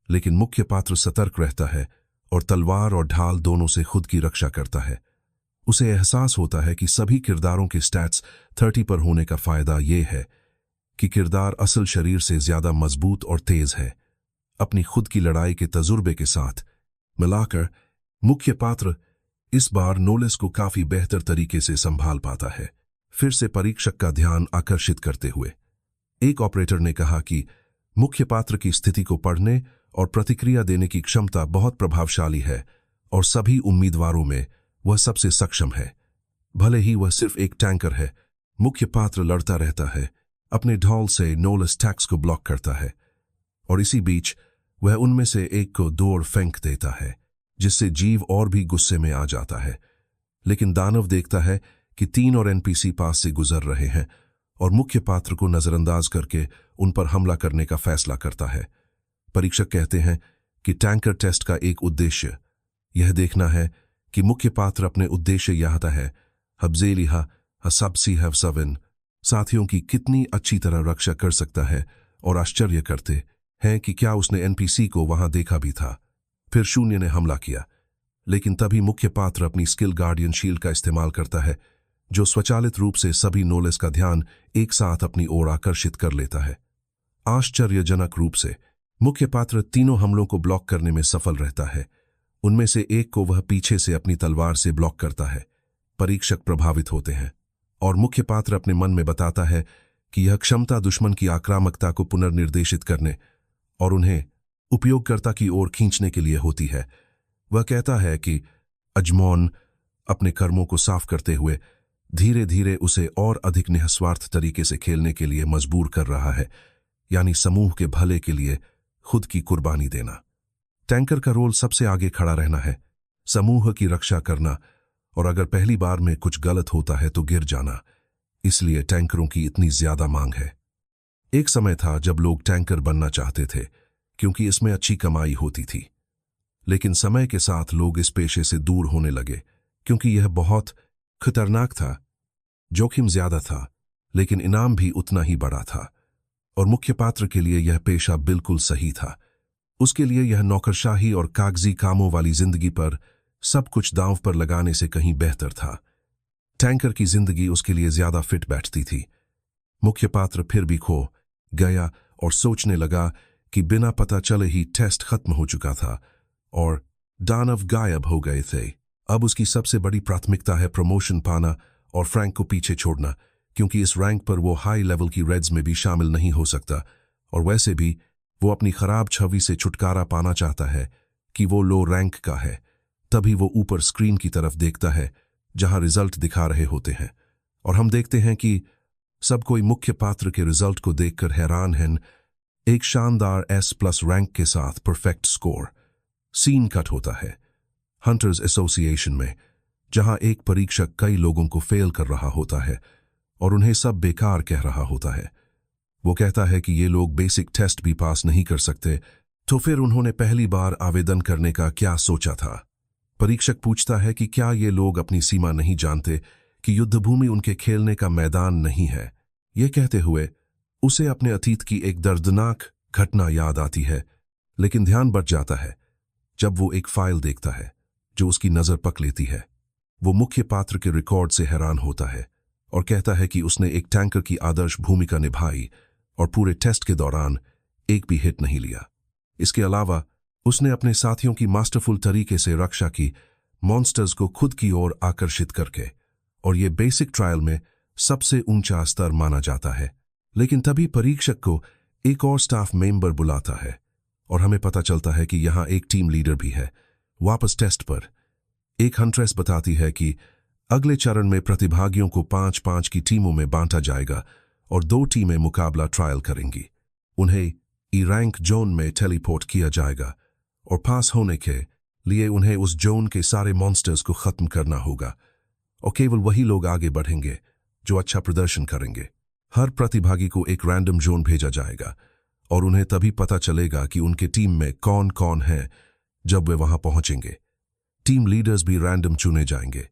लेकिन मुख्य पात्र सतर्क रहता है और तलवार और ढाल दोनों से खुद की रक्षा करता है। उसे एहसास होता है कि सभी किरदारों के स्टैट्स 30 पर होने का फायदा ये है कि किरदार असल शरीर से ज्यादा मजबूत और तेज है। अपनी खुद की लड़ाई के तजुर्बे के साथ मिलाकर मुख्य पात्र इस बार नोलेस को काफी बेहतर तरीके से संभाल पाता है। फिर से परीक्षक का ध्यान आकर्षित करते हुए एक ऑपरेटर ने कहा कि मुख्य पात्र की स्थिति को पढ़ने और प्रतिक्रिया देने की क्षमता बहुत प्रभावशाली है और सभी उम्मीदवारों में वह सबसे सक्षम है। भले ही वह सिर्फ एक टैंकर है, मुख्य पात्र लड़ता रहता है, अपने ढाल से नोलेस टैक्स को ब्लॉक करता है और इसी बीच वह उनमें से एक को दौड़ फेंक देता है, जिससे जीव और भी गुस्से में आ जाता है। लेकिन दानव देखता है कि 3 और एनपीसी पास से गुजर रहे हैं और मुख्य पात्र को नजरअंदाज करके उन पर हमला करने का फैसला करता है। परीक्षक कहते हैं कि टैंकर टेस्ट का एक उद्देश्य यह देखना है कि मुख्य पात्र अपने उद्देश्य याहता है हब्जेलिहा हसब्सी हवसविन साथियों की कितनी अच्छी तरह रक्षा कर सकता है, और आश्चर्य करते हैं कि क्या उसने एनपीसी को वहां देखा भी था। फिर शून्य ने हमला किया, लेकिन तभी मुख्य पात्र अपनी स्किल गार्डियन शील्ड का इस्तेमाल करता है, जो स्वचालित रूप से सभी नोलेस का ध्यान एक साथ अपनी ओर आकर्षित कर लेता है। आश्चर्यजनक रूप से मुख्य पात्र तीनों हमलों को ब्लॉक करने में सफल रहता है। उनमें से एक को वह पीछे से अपनी तलवार से ब्लॉक करता है। परीक्षक प्रभावित होते हैं और मुख्य पात्र अपने मन में बताता है कि यह क्षमता दुश्मन की आक्रामकता को पुनर्निर्देशित करने और उन्हें उपयोगकर्ता की ओर खींचने के लिए होती है। वह कहता है कि अजमौन अपने कर्मों को साफ करते हुए धीरे धीरे उसे और अधिक निस्वार्थ तरीके से खेलने के लिए मजबूर कर रहा है, यानी समूह के भले के लिए खुद की कुर्बानी देना। टैंकर का रोल सबसे आगे खड़ा रहना है, समूह की रक्षा करना, और अगर पहली बार में कुछ गलत होता है तो गिर जाना। इसलिए टैंकरों की इतनी ज्यादा मांग है। एक समय था जब लोग टैंकर बनना चाहते थे क्योंकि इसमें अच्छी कमाई होती थी, लेकिन समय के साथ लोग इस पेशे से दूर होने लगे क्योंकि यह बहुत खतरनाक था, जोखिम ज्यादा था, लेकिन इनाम भी उतना ही बड़ा था। और मुख्य पात्र के लिए यह पेशा बिल्कुल सही था। उसके लिए यह नौकरशाही और कागजी कामों वाली जिंदगी पर सब कुछ दांव पर लगाने से कहीं बेहतर था। टैंकर की जिंदगी उसके लिए ज्यादा फिट बैठती थी। मुख्य पात्र फिर भी खो गया और सोचने लगा कि बिना पता चले ही टेस्ट खत्म हो चुका था और दानव गायब हो गए थे। अब उसकी सबसे बड़ी प्राथमिकता है प्रमोशन पाना और फ्रैंक को पीछे छोड़ना, क्योंकि इस रैंक पर वो हाई लेवल की रेड्स में भी शामिल नहीं हो सकता, और वैसे भी वो अपनी खराब छवि से छुटकारा पाना चाहता है कि वो लो रैंक का है। तभी वो ऊपर स्क्रीन की तरफ देखता है जहां रिजल्ट दिखा रहे होते हैं, और हम देखते हैं कि सब कोई मुख्य पात्र के रिजल्ट को देखकर हैरान हैं। एक शानदार S+ रैंक के साथ परफेक्ट स्कोर। सीन कट होता है हंटर्स एसोसिएशन में, जहां एक परीक्षक कई लोगों को फेल कर रहा होता है और उन्हें सब बेकार कह रहा होता है। वो कहता है कि ये लोग बेसिक टेस्ट भी पास नहीं कर सकते, तो फिर उन्होंने पहली बार आवेदन करने का क्या सोचा था। परीक्षक पूछता है कि क्या ये लोग अपनी सीमा नहीं जानते कि युद्धभूमि उनके खेलने का मैदान नहीं है। ये कहते हुए उसे अपने अतीत की एक दर्दनाक घटना याद आती है, लेकिन ध्यान बट जाता है जब वो एक फाइल देखता है जो उसकी नजर पक लेती है। वो मुख्य पात्र के रिकॉर्ड से हैरान होता है और कहता है कि उसने एक टैंकर की आदर्श भूमिका निभाई और पूरे टेस्ट के दौरान एक भी हिट नहीं लिया। इसके अलावा उसने अपने साथियों की मास्टरफुल तरीके से रक्षा की, मॉन्स्टर्स को खुद की ओर आकर्षित करके, और ये बेसिक ट्रायल में सबसे ऊंचा स्तर माना जाता है। लेकिन तभी परीक्षक को एक और स्टाफ मेंबर बुलाता है और हमें पता चलता है कि यहाँ एक टीम लीडर भी है। वापस टेस्ट पर एक हंट्रेस बताती है कि अगले चरण में प्रतिभागियों को 5-5 की टीमों में बांटा जाएगा और 2 टीमें मुकाबला ट्रायल करेंगी। उन्हें ई रैंक जोन में टेलीपोर्ट किया जाएगा और पास होने के लिए उन्हें उस जोन के सारे मॉन्स्टर्स को खत्म करना होगा और केवल वही लोग आगे बढ़ेंगे जो अच्छा प्रदर्शन करेंगे। हर प्रतिभागी को एक रैंडम जोन भेजा जाएगा और उन्हें तभी पता चलेगा कि उनके टीम में कौन कौन है जब वे वहां पहुंचेंगे। टीम लीडर्स भी रैंडम चुने जाएंगे।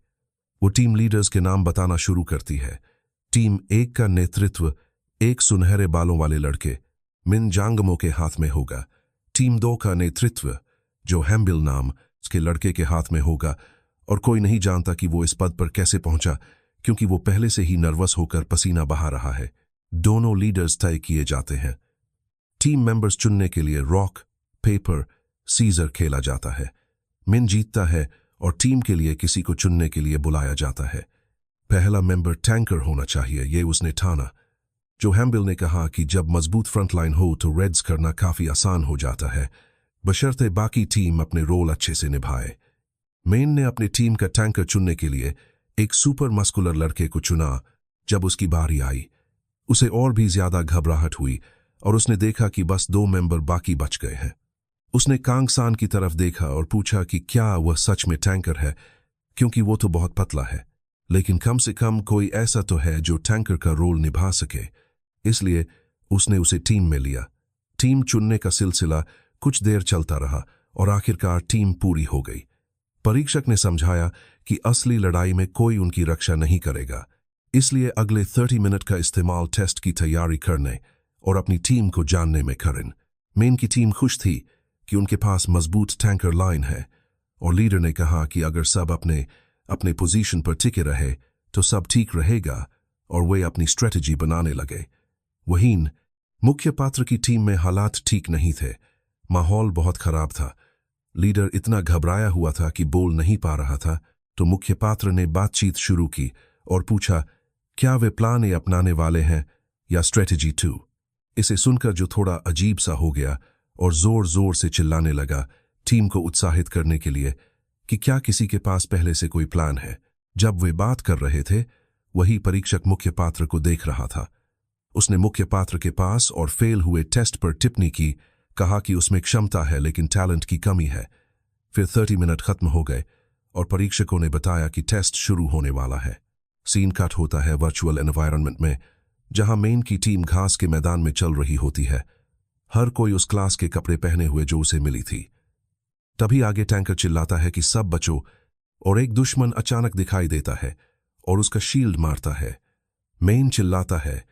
वो टीम लीडर्स के नाम बताना शुरू करती है। टीम 1 का नेतृत्व एक सुनहरे बालों वाले लड़के मिन जांगमो के हाथ में होगा। टीम 2 का नेतृत्व जो हैम्बिल नाम उसके लड़के के हाथ में होगा, और कोई नहीं जानता कि वो इस पद पर कैसे पहुंचा, क्योंकि वो पहले से ही नर्वस होकर पसीना बहा रहा है। दोनों लीडर्स तय किए जाते हैं। टीम मेंबर्स चुनने के लिए रॉक पेपर सीजर खेला जाता है। मिन जीतता है और टीम के लिए किसी को चुनने के लिए बुलाया जाता है। पहला मेंबर टैंकर होना चाहिए, ये उसने ठाना। जो हैम्बिल ने कहा कि जब मजबूत फ्रंटलाइन हो तो रेड्स करना काफी आसान हो जाता है, बशर्ते बाकी टीम अपने रोल अच्छे से निभाए। मेन ने अपनी टीम का टैंकर चुनने के लिए एक सुपर मस्कुलर लड़के को चुना। जब उसकी बारी आई उसे और भी ज्यादा घबराहट हुई और उसने देखा कि बस 2 मेंबर बाकी बच गए हैं। उसने कांगसान की तरफ देखा और पूछा कि क्या वह सच में टैंकर है, क्योंकि वो तो बहुत पतला है, लेकिन कम से कम कोई ऐसा तो है जो टैंकर का रोल निभा सके। इसलिए उसने उसे टीम में लिया। टीम चुनने का सिलसिला कुछ देर चलता रहा और आखिरकार टीम पूरी हो गई। परीक्षक ने समझाया कि असली लड़ाई में कोई उनकी रक्षा नहीं करेगा, इसलिए अगले 30 मिनट का इस्तेमाल टेस्ट की तैयारी करने और अपनी टीम को जानने में करें। मेन की टीम खुश थी कि उनके पास मजबूत टैंकर लाइन है, और लीडर ने कहा कि अगर सब अपने अपने पोजीशन पर टिके रहे तो सब ठीक रहेगा, और वे अपनी स्ट्रेटजी बनाने लगे। वहीं मुख्य पात्र की टीम में हालात ठीक नहीं थे। माहौल बहुत खराब था। लीडर इतना घबराया हुआ था कि बोल नहीं पा रहा था, तो मुख्य पात्र ने बातचीत शुरू की और पूछा क्या वे प्लान ए अपनाने वाले हैं या स्ट्रेटजी 2। इसे सुनकर जो थोड़ा अजीब सा हो गया और जोर जोर से चिल्लाने लगा टीम को उत्साहित करने के लिए कि क्या किसी के पास पहले से कोई प्लान है। जब वे बात कर रहे थे वही परीक्षक मुख्य पात्र को देख रहा था। उसने मुख्य पात्र के पास और फेल हुए टेस्ट पर टिप्पणी की, कहा कि उसमें क्षमता है लेकिन टैलेंट की कमी है। फिर 30 मिनट खत्म हो गए और परीक्षकों ने बताया कि टेस्ट शुरू होने वाला है। सीन कट होता है वर्चुअल एनवायरनमेंट में, जहां मेन की टीम घास के मैदान में चल रही होती है। हर कोई उस क्लास के कपड़े पहने हुए जो उसे मिली थी। तभी आगे टैंकर चिल्लाता है कि सब बचो, और एक दुश्मन अचानक दिखाई देता है और उसका शील्ड मारता है। मेन चिल्लाता है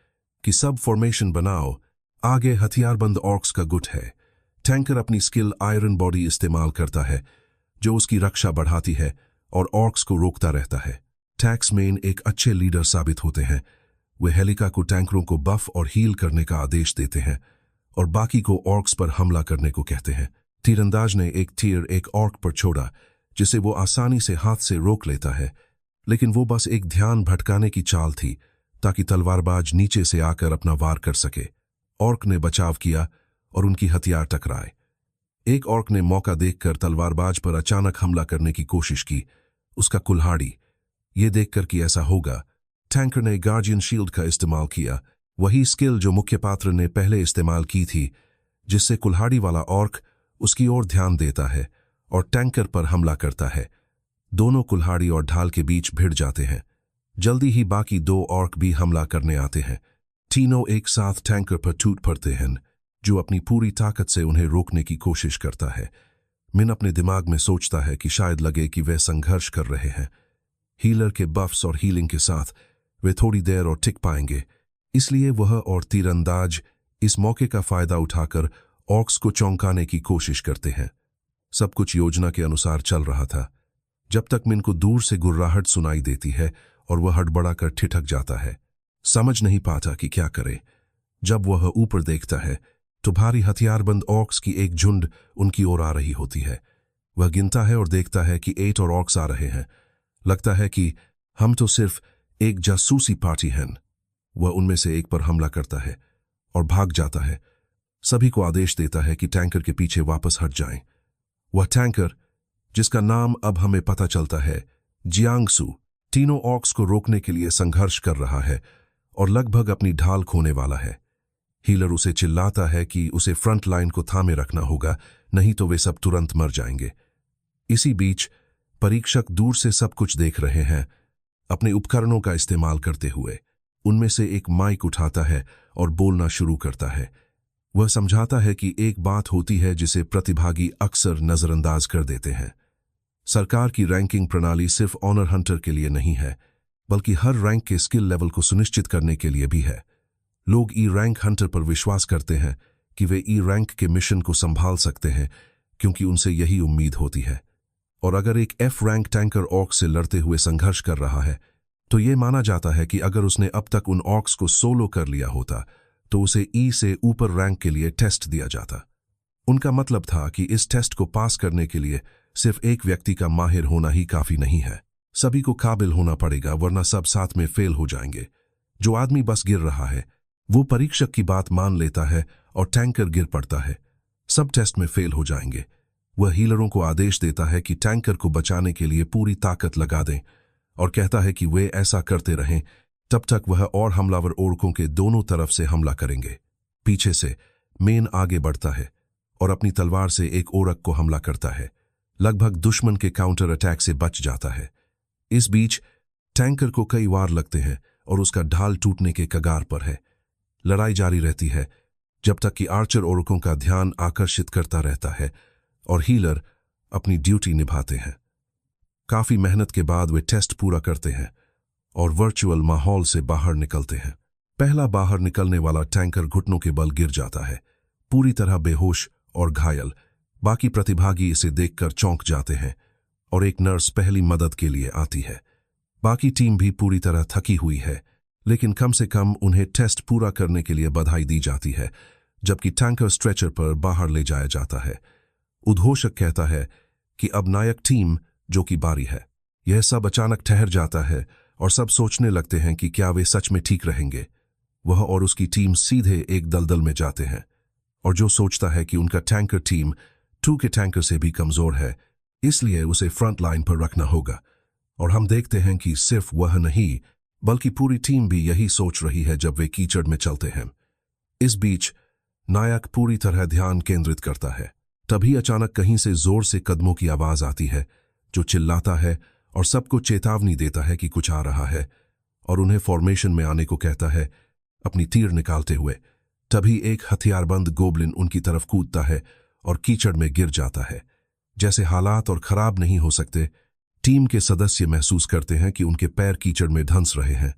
कि सब फॉर्मेशन बनाओ, आगे हथियारबंद ऑर्क्स का गुट है। टैंकर अपनी स्किल आयरन बॉडी इस्तेमाल करता है जो उसकी रक्षा बढ़ाती है और ऑर्क्स को रोकता रहता है। टैक्स मेन एक अच्छे लीडर साबित होते हैं। वे हेलिका को टैंकरों को बफ और हील करने का आदेश देते हैं और बाकी को ऑर्क्स पर हमला करने को कहते हैं। तीरंदाज ने एक तीर एक ऑर्क पर छोड़ा जिसे वो आसानी से हाथ से रोक लेता है, लेकिन वो बस एक ध्यान भटकाने की चाल थी ताकि तलवारबाज नीचे से आकर अपना वार कर सके। ऑर्क ने बचाव किया और उनकी हथियार टकराए। एक ऑर्क ने मौका देखकर तलवारबाज पर अचानक हमला करने की कोशिश की। उसका कुल्हाड़ी ये देखकर कि ऐसा होगा, टैंकर ने गार्जियन शील्ड का इस्तेमाल किया, वही स्किल जो मुख्य पात्र ने पहले इस्तेमाल की थी, जिससे कुल्हाड़ी वाला ऑर्क उसकी ओर ध्यान देता है और टैंकर पर हमला करता है। दोनों कुल्हाड़ी और ढाल के बीच भिड़ जाते हैं। जल्दी ही बाकी 2 ऑर्क भी हमला करने आते हैं। तीनों एक साथ टैंकर पर टूट पड़ते हैं, जो अपनी पूरी ताकत से उन्हें रोकने की कोशिश करता है। मिन अपने दिमाग में सोचता है कि शायद लगे कि वे संघर्ष कर रहे हैं। हीलर के बफ्स और हीलिंग के साथ वे थोड़ी देर और टिक पाएंगे, इसलिए वह और तीरंदाज इस मौके का फायदा उठाकर ऑर्क्स को चौंकाने की कोशिश करते हैं। सब कुछ योजना के अनुसार चल रहा था, जब तक मिन को दूर से गुर्राहट सुनाई देती है और वह हड़बड़ाकर ठिठक जाता है। समझ नहीं पाता कि क्या करे। जब वह ऊपर देखता है तो भारी हथियारबंद ऑर्क्स की एक झुंड उनकी ओर आ रही होती है। वह गिनता है और देखता है कि 8 और ऑर्क्स आ रहे हैं। लगता है कि हम तो सिर्फ एक जासूसी पार्टी हैं। वह उनमें से एक पर हमला करता है और भाग जाता है। सभी को आदेश देता है कि टैंकर के पीछे वापस हट जाएं। वह टैंकर, जिसका नाम अब हमें पता चलता है जियांगसू, तीनों ऑर्क्स को रोकने के लिए संघर्ष कर रहा है और लगभग अपनी ढाल खोने वाला है। हीलर उसे चिल्लाता है कि उसे फ्रंट लाइन को थामे रखना होगा, नहीं तो वे सब तुरंत मर जाएंगे। इसी बीच परीक्षक दूर से सब कुछ देख रहे हैं, अपने उपकरणों का इस्तेमाल करते हुए। उनमें से एक माइक उठाता है और बोलना शुरू करता है। वह समझाता है कि एक बात होती है जिसे प्रतिभागी अक्सर नजरअंदाज कर देते हैं। सरकार की रैंकिंग प्रणाली सिर्फ ऑनर हंटर के लिए नहीं है, बल्कि हर रैंक के स्किल लेवल को सुनिश्चित करने के लिए भी है। लोग ई रैंक हंटर पर विश्वास करते हैं कि वे ई रैंक के मिशन को संभाल सकते हैं, क्योंकि उनसे यही उम्मीद होती है। और अगर एक एफ रैंक टैंकर ऑर्क से लड़ते हुए संघर्ष कर रहा है, तो ये माना जाता है कि अगर उसने अब तक उन ऑर्क्स को सोलो कर लिया होता तो उसे ई से ऊपर रैंक के लिए टेस्ट दिया जाता। उनका मतलब था कि इस टेस्ट को पास करने के लिए सिर्फ एक व्यक्ति का माहिर होना ही काफी नहीं है, सभी को काबिल होना पड़ेगा, वरना सब साथ में फेल हो जाएंगे। जो आदमी बस गिर रहा है वो परीक्षक की बात मान लेता है और टैंकर गिर पड़ता है, सब टेस्ट में फेल हो जाएंगे। वह हीलरों को आदेश देता है कि टैंकर को बचाने के लिए पूरी ताकत लगा दें और कहता है कि वे ऐसा करते रहें तब तक वह और हमलावर ओर्कों के दोनों तरफ से हमला करेंगे। पीछे से मेन आगे बढ़ता है और अपनी तलवार से एक ओरक को हमला करता है। लगभग दुश्मन के काउंटर अटैक से बच जाता है। इस बीच टैंकर को कई वार लगते हैं और उसका ढाल टूटने के कगार पर है। लड़ाई जारी रहती है जब तक कि आर्चर ओरकों का ध्यान आकर्षित करता रहता है और हीलर अपनी ड्यूटी निभाते हैं। काफी मेहनत के बाद वे टेस्ट पूरा करते हैं और वर्चुअल माहौल से बाहर निकलते हैं। पहला बाहर निकलने वाला टैंकर घुटनों के बल गिर जाता है, पूरी तरह बेहोश और घायल। बाकी प्रतिभागी इसे देखकर चौंक जाते हैं और एक नर्स पहली मदद के लिए आती है। बाकी टीम भी पूरी तरह थकी हुई है, लेकिन कम से कम उन्हें टेस्ट पूरा करने के लिए बधाई दी जाती है, जबकि टैंकर स्ट्रेचर पर बाहर ले जाया जाता है। उद्घोषक कहता है कि अब नायक टीम जो की बारी है। यह सब अचानक ठहर जाता है और सब सोचने लगते हैं कि क्या वे सच में ठीक रहेंगे। वह और उसकी टीम सीधे एक दलदल में जाते हैं और जो सोचता है कि उनका टैंकर टीम 2 के टैंकर से भी कमजोर है, इसलिए उसे फ्रंट लाइन पर रखना होगा। और हम देखते हैं कि सिर्फ वह नहीं बल्कि पूरी टीम भी यही सोच रही है जब वे कीचड़ में चलते हैं। इस बीच नायक पूरी तरह ध्यान केंद्रित करता है। तभी अचानक कहीं से जोर से कदमों की आवाज आती है, जो चिल्लाता है और सबको चेतावनी देता है कि कुछ आ रहा है और उन्हें फॉर्मेशन में आने को कहता है, अपनी तीर निकालते हुए। तभी एक हथियारबंद गोबलिन उनकी तरफ कूदता है और कीचड़ में गिर जाता है। जैसे हालात और खराब नहीं हो सकते, टीम के सदस्य महसूस करते हैं कि उनके पैर कीचड़ में धंस रहे हैं।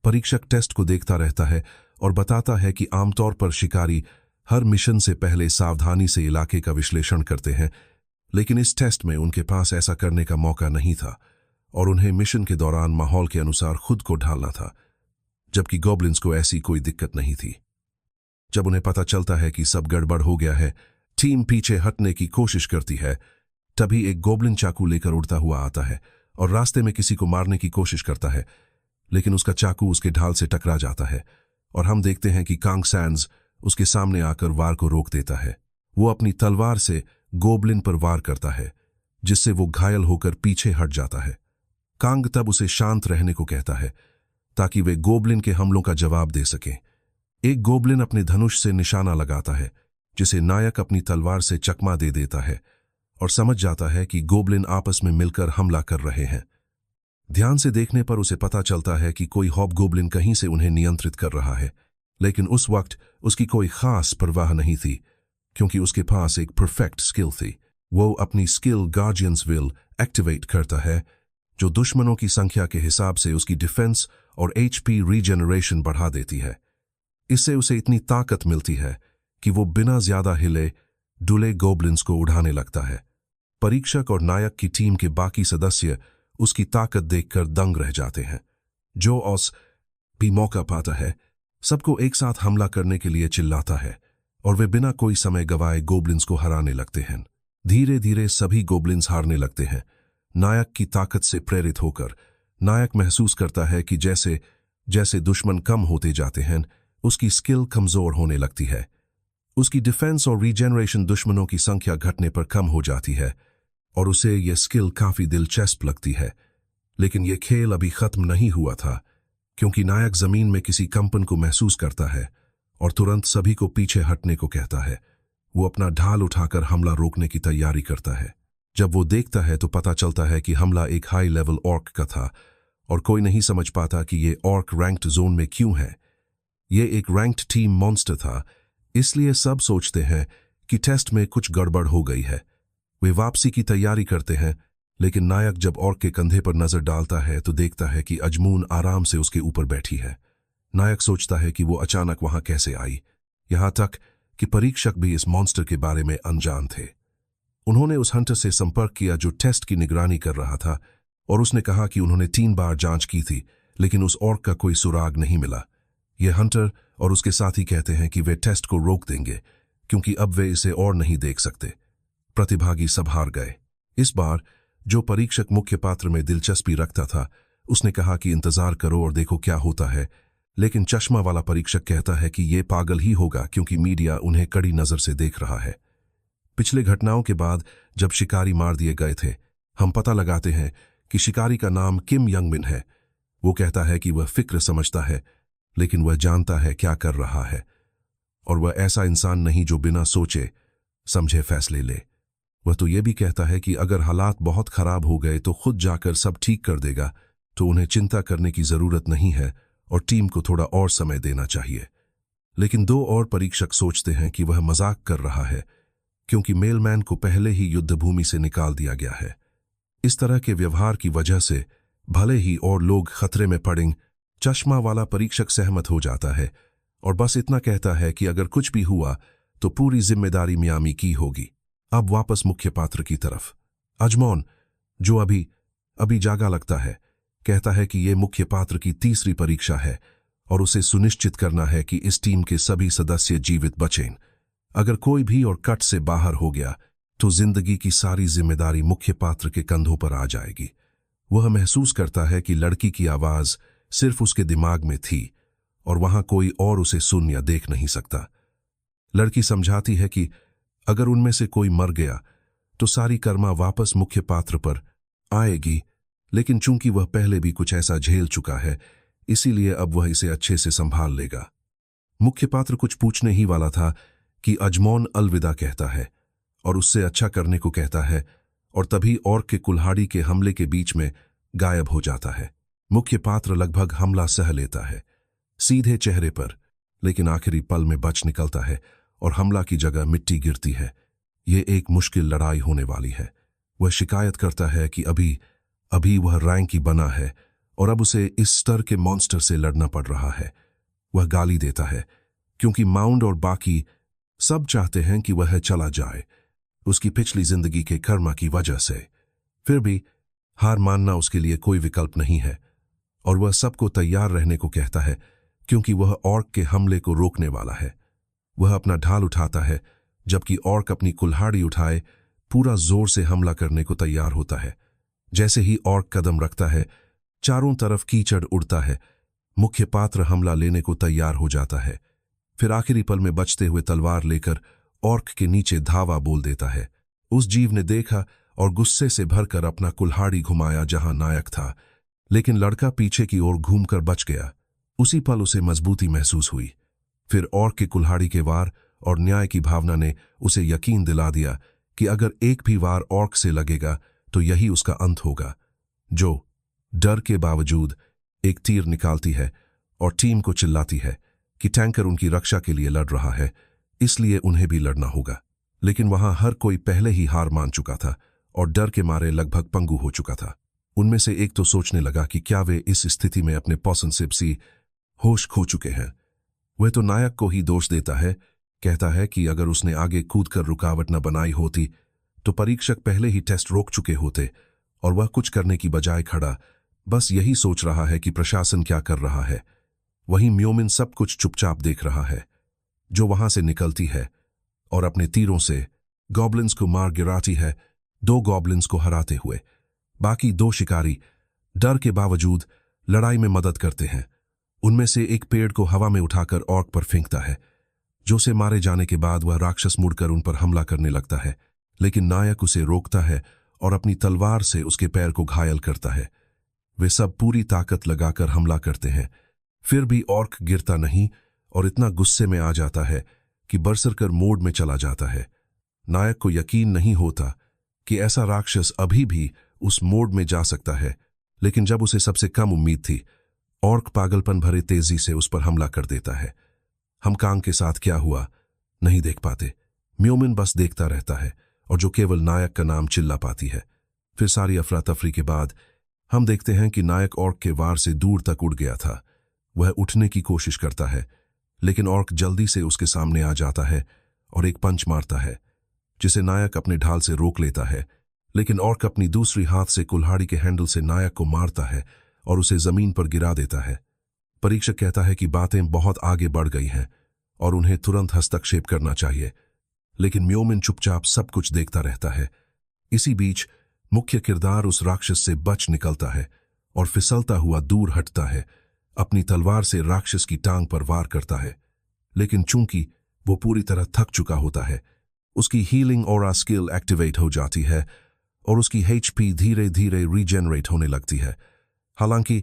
परीक्षक टेस्ट को देखता रहता है और बताता है कि आमतौर पर शिकारी हर मिशन से पहले सावधानी से इलाके का विश्लेषण करते हैं, लेकिन इस टेस्ट में उनके पास ऐसा करने का मौका नहीं था और उन्हें मिशन के दौरान माहौल के अनुसार खुद को ढालना था, जबकि गॉब्लिन्स को ऐसी कोई दिक्कत नहीं थी। जब उन्हें पता चलता है कि सब गड़बड़ हो गया है, टीम पीछे हटने की कोशिश करती है। तभी एक गोबलिन चाकू लेकर उड़ता हुआ आता है और रास्ते में किसी को मारने की कोशिश करता है, लेकिन उसका चाकू उसके ढाल से टकरा जाता है और हम देखते हैं कि कांग सैंड्स उसके सामने आकर वार को रोक देता है। वो अपनी तलवार से गोबलिन पर वार करता है, जिससे वो घायल होकर पीछे हट जाता है। कांग तब उसे शांत रहने को कहता है ताकि वे गोबलिन के हमलों का जवाब दे सकें। एक गोबलिन अपने धनुष से निशाना लगाता है, जिसे नायक अपनी तलवार से चकमा दे देता है और समझ जाता है कि गोब्लिन आपस में मिलकर हमला कर रहे हैं। ध्यान से देखने पर उसे पता चलता है कि कोई हॉबगोब्लिन कहीं से उन्हें नियंत्रित कर रहा है, लेकिन उस वक्त उसकी कोई खास परवाह नहीं थी, क्योंकि उसके पास एक परफेक्ट स्किल थी। वो अपनी स्किल गार्जियंस विल एक्टिवेट करता है, जो दुश्मनों की संख्या के हिसाब से उसकी डिफेंस और HP रीजेनरेशन बढ़ा देती है। इससे उसे इतनी ताकत मिलती है कि वो बिना ज्यादा हिले डुले गोब्लिन्स को उड़ाने लगता है। परीक्षक और नायक की टीम के बाकी सदस्य उसकी ताकत देखकर दंग रह जाते हैं। जो ऑस भी मौका पाता है, सबको एक साथ हमला करने के लिए चिल्लाता है और वे बिना कोई समय गवाए गोब्लिन्स को हराने लगते हैं। धीरे धीरे सभी गोब्लिन्स हारने लगते हैं। नायक की ताकत से प्रेरित होकर नायक महसूस करता है कि जैसे जैसे दुश्मन कम होते जाते हैं, उसकी स्किल कमजोर होने लगती है। उसकी डिफेंस और रीजेनरेशन दुश्मनों की संख्या घटने पर कम हो जाती है और उसे यह स्किल काफी दिलचस्प लगती है। लेकिन यह खेल अभी खत्म नहीं हुआ था, क्योंकि नायक जमीन में किसी कंपन को महसूस करता है और तुरंत सभी को पीछे हटने को कहता है। वो अपना ढाल उठाकर हमला रोकने की तैयारी करता है। जब वो देखता है तो पता चलता है कि हमला एक हाई लेवल ऑर्क का था और कोई नहीं समझ पाता कि ये ऑर्क रैंक्ड जोन में क्यों है। ये एक रैंक्ड टीम मॉन्स्टर था, इसलिए सब सोचते हैं कि टेस्ट में कुछ गड़बड़ हो गई है। वे वापसी की तैयारी करते हैं, लेकिन नायक जब ऑर्क के कंधे पर नजर डालता है तो देखता है कि अजमून आराम से उसके ऊपर बैठी है। नायक सोचता है कि वो अचानक वहां कैसे आई, यहां तक कि परीक्षक भी इस मॉन्स्टर के बारे में अनजान थे। उन्होंने उस हंटर से संपर्क किया जो टेस्ट की निगरानी कर रहा था और उसने कहा कि उन्होंने 3 बार जांच की थी, लेकिन उस ऑर्क का कोई सुराग नहीं मिला। यह हंटर और उसके साथी कहते हैं कि वे टेस्ट को रोक देंगे, क्योंकि अब वे इसे और नहीं देख सकते। प्रतिभागी सब हार गए। इस बार जो परीक्षक मुख्य पात्र में दिलचस्पी रखता था, उसने कहा कि इंतजार करो और देखो क्या होता है, लेकिन चश्मा वाला परीक्षक कहता है कि ये पागल ही होगा, क्योंकि मीडिया उन्हें कड़ी नजर से देख रहा है। पिछले घटनाओं के बाद जब शिकारी मार दिए गए थे, हम पता लगाते हैं कि शिकारी का नाम किम यंग मिन है। वो कहता है कि वह फिक्र समझता है, लेकिन वह जानता है क्या कर रहा है, और वह ऐसा इंसान नहीं जो बिना सोचे समझे फैसले ले। वह तो यह भी कहता है कि अगर हालात बहुत खराब हो गए तो खुद जाकर सब ठीक कर देगा, तो उन्हें चिंता करने की जरूरत नहीं है और टीम को थोड़ा और समय देना चाहिए। लेकिन 2 और परीक्षक सोचते हैं कि वह मजाक कर रहा है, क्योंकि मेलमैन को पहले ही युद्धभूमि से निकाल दिया गया है। इस तरह के व्यवहार की वजह से भले ही और लोग खतरे में पड़ें, चश्मा वाला परीक्षक सहमत हो जाता है और बस इतना कहता है कि अगर कुछ भी हुआ तो पूरी जिम्मेदारी मियामी की होगी। अब वापस मुख्य पात्र की तरफ। अजमौन, जो अभी जागा लगता है, कहता है कि यह मुख्य पात्र की तीसरी परीक्षा है और उसे सुनिश्चित करना है कि इस टीम के सभी सदस्य जीवित बचें। अगर कोई भी और कट से बाहर हो गया तो जिंदगी की सारी जिम्मेदारी मुख्य पात्र के कंधों पर आ जाएगी। वह महसूस करता है कि लड़की की आवाज सिर्फ उसके दिमाग में थी और वहां कोई और उसे सुन या देख नहीं सकता। लड़की समझाती है कि अगर उनमें से कोई मर गया तो सारी कर्मा वापस मुख्य पात्र पर आएगी, लेकिन चूंकि वह पहले भी कुछ ऐसा झेल चुका है, इसीलिए अब वह इसे अच्छे से संभाल लेगा। मुख्य पात्र कुछ पूछने ही वाला था कि अजमौन अलविदा कहता है और उससे अच्छा करने को कहता है, और तभी ऑर्क के कुल्हाड़ी के हमले के बीच में गायब हो जाता है। मुख्य पात्र लगभग हमला सह लेता है, सीधे चेहरे पर, लेकिन आखिरी पल में बच निकलता है और हमला की जगह मिट्टी गिरती है। यह एक मुश्किल लड़ाई होने वाली है। वह शिकायत करता है कि अभी वह रैंक ही बना है और अब उसे इस स्तर के मॉन्स्टर से लड़ना पड़ रहा है। वह गाली देता है क्योंकि माउंड और बाकी सब चाहते हैं कि वह चला जाए, उसकी पिछली जिंदगी के कर्मा की वजह से। फिर भी हार मानना उसके लिए कोई विकल्प नहीं है और वह सबको तैयार रहने को कहता है, क्योंकि वह ऑर्क के हमले को रोकने वाला है। वह अपना ढाल उठाता है, जबकि ऑर्क अपनी कुल्हाड़ी उठाए पूरा जोर से हमला करने को तैयार होता है। जैसे ही ऑर्क कदम रखता है, चारों तरफ कीचड़ उड़ता है। मुख्य पात्र हमला लेने को तैयार हो जाता है, फिर आखिरी पल में बचते हुए तलवार लेकर ऑर्क के नीचे धावा बोल देता है। उस जीव ने देखा और गुस्से से भरकर अपना कुल्हाड़ी घुमाया जहां नायक था, लेकिन लड़का पीछे की ओर घूमकर बच गया। उसी पल उसे मजबूती महसूस हुई। फिर ऑर्क के कुल्हाड़ी के वार और न्याय की भावना ने उसे यकीन दिला दिया कि अगर एक भी वार ऑर्क से लगेगा तो यही उसका अंत होगा। जो डर के बावजूद एक तीर निकालती है और टीम को चिल्लाती है कि टैंकर उनकी रक्षा के लिए लड़ रहा है, इसलिए उन्हें भी लड़ना होगा। लेकिन वहां हर कोई पहले ही हार मान चुका था और डर के मारे लगभग पंगु हो चुका था। उनमें से एक तो सोचने लगा कि क्या वे इस स्थिति में अपने पॉसनशिप होश खो चुके हैं। वह तो नायक को ही दोष देता है, कहता है कि अगर उसने आगे कूदकर रुकावट न बनाई होती तो परीक्षक पहले ही टेस्ट रोक चुके होते, और वह कुछ करने की बजाय खड़ा बस यही सोच रहा है कि प्रशासन क्या कर रहा है। वहीं म्योमिन सब कुछ चुपचाप देख रहा है। जो वहां से निकलती है और अपने तीरों से गॉब्लिन्स को मार गिराती है, 2 गॉब्लिन्स को हराते हुए। बाकी 2 शिकारी डर के बावजूद लड़ाई में मदद करते हैं। उनमें से एक पेड़ को हवा में उठाकर ऑर्क पर फेंकता है। जो उसे मारे जाने के बाद वह राक्षस मुड़कर उन पर हमला करने लगता है, लेकिन नायक उसे रोकता है और अपनी तलवार से उसके पैर को घायल करता है। वे सब पूरी ताकत लगाकर हमला करते हैं, फिर भी ऑर्क गिरता नहीं और इतना गुस्से में आ जाता है कि बरसरकर मोड में चला जाता है। नायक को यकीन नहीं होता कि ऐसा राक्षस अभी भी उस मोड में जा सकता है, लेकिन जब उसे सबसे कम उम्मीद थी, ऑर्क पागलपन भरे तेजी से उस पर हमला कर देता है। हम कांग के साथ क्या हुआ नहीं देख पाते। म्योमिन बस देखता रहता है और जो केवल नायक का नाम चिल्ला पाती है। फिर सारी अफरा तफरी के बाद हम देखते हैं कि नायक ऑर्क के वार से दूर तक उड़ गया था। वह उठने की कोशिश करता है, लेकिन ऑर्क जल्दी से उसके सामने आ जाता है और एक पंच मारता है, जिसे नायक अपने ढाल से रोक लेता है। लेकिन ऑर्क अपनी दूसरी हाथ से कुल्हाड़ी के हैंडल से नायक को मारता है और उसे जमीन पर गिरा देता है। परीक्षक कहता है कि बातें बहुत आगे बढ़ गई हैं और उन्हें तुरंत हस्तक्षेप करना चाहिए, लेकिन म्योमिन चुपचाप सब कुछ देखता रहता है। इसी बीच मुख्य किरदार उस राक्षस से बच निकलता है और फिसलता हुआ दूर हटता है। अपनी तलवार से राक्षस की टांग पर वार करता है, लेकिन चूंकि वो पूरी तरह थक चुका होता है, उसकी हीलिंग ऑरा स्किल एक्टिवेट हो जाती है और उसकी HP धीरे धीरे रीजेनरेट होने लगती है। हालांकि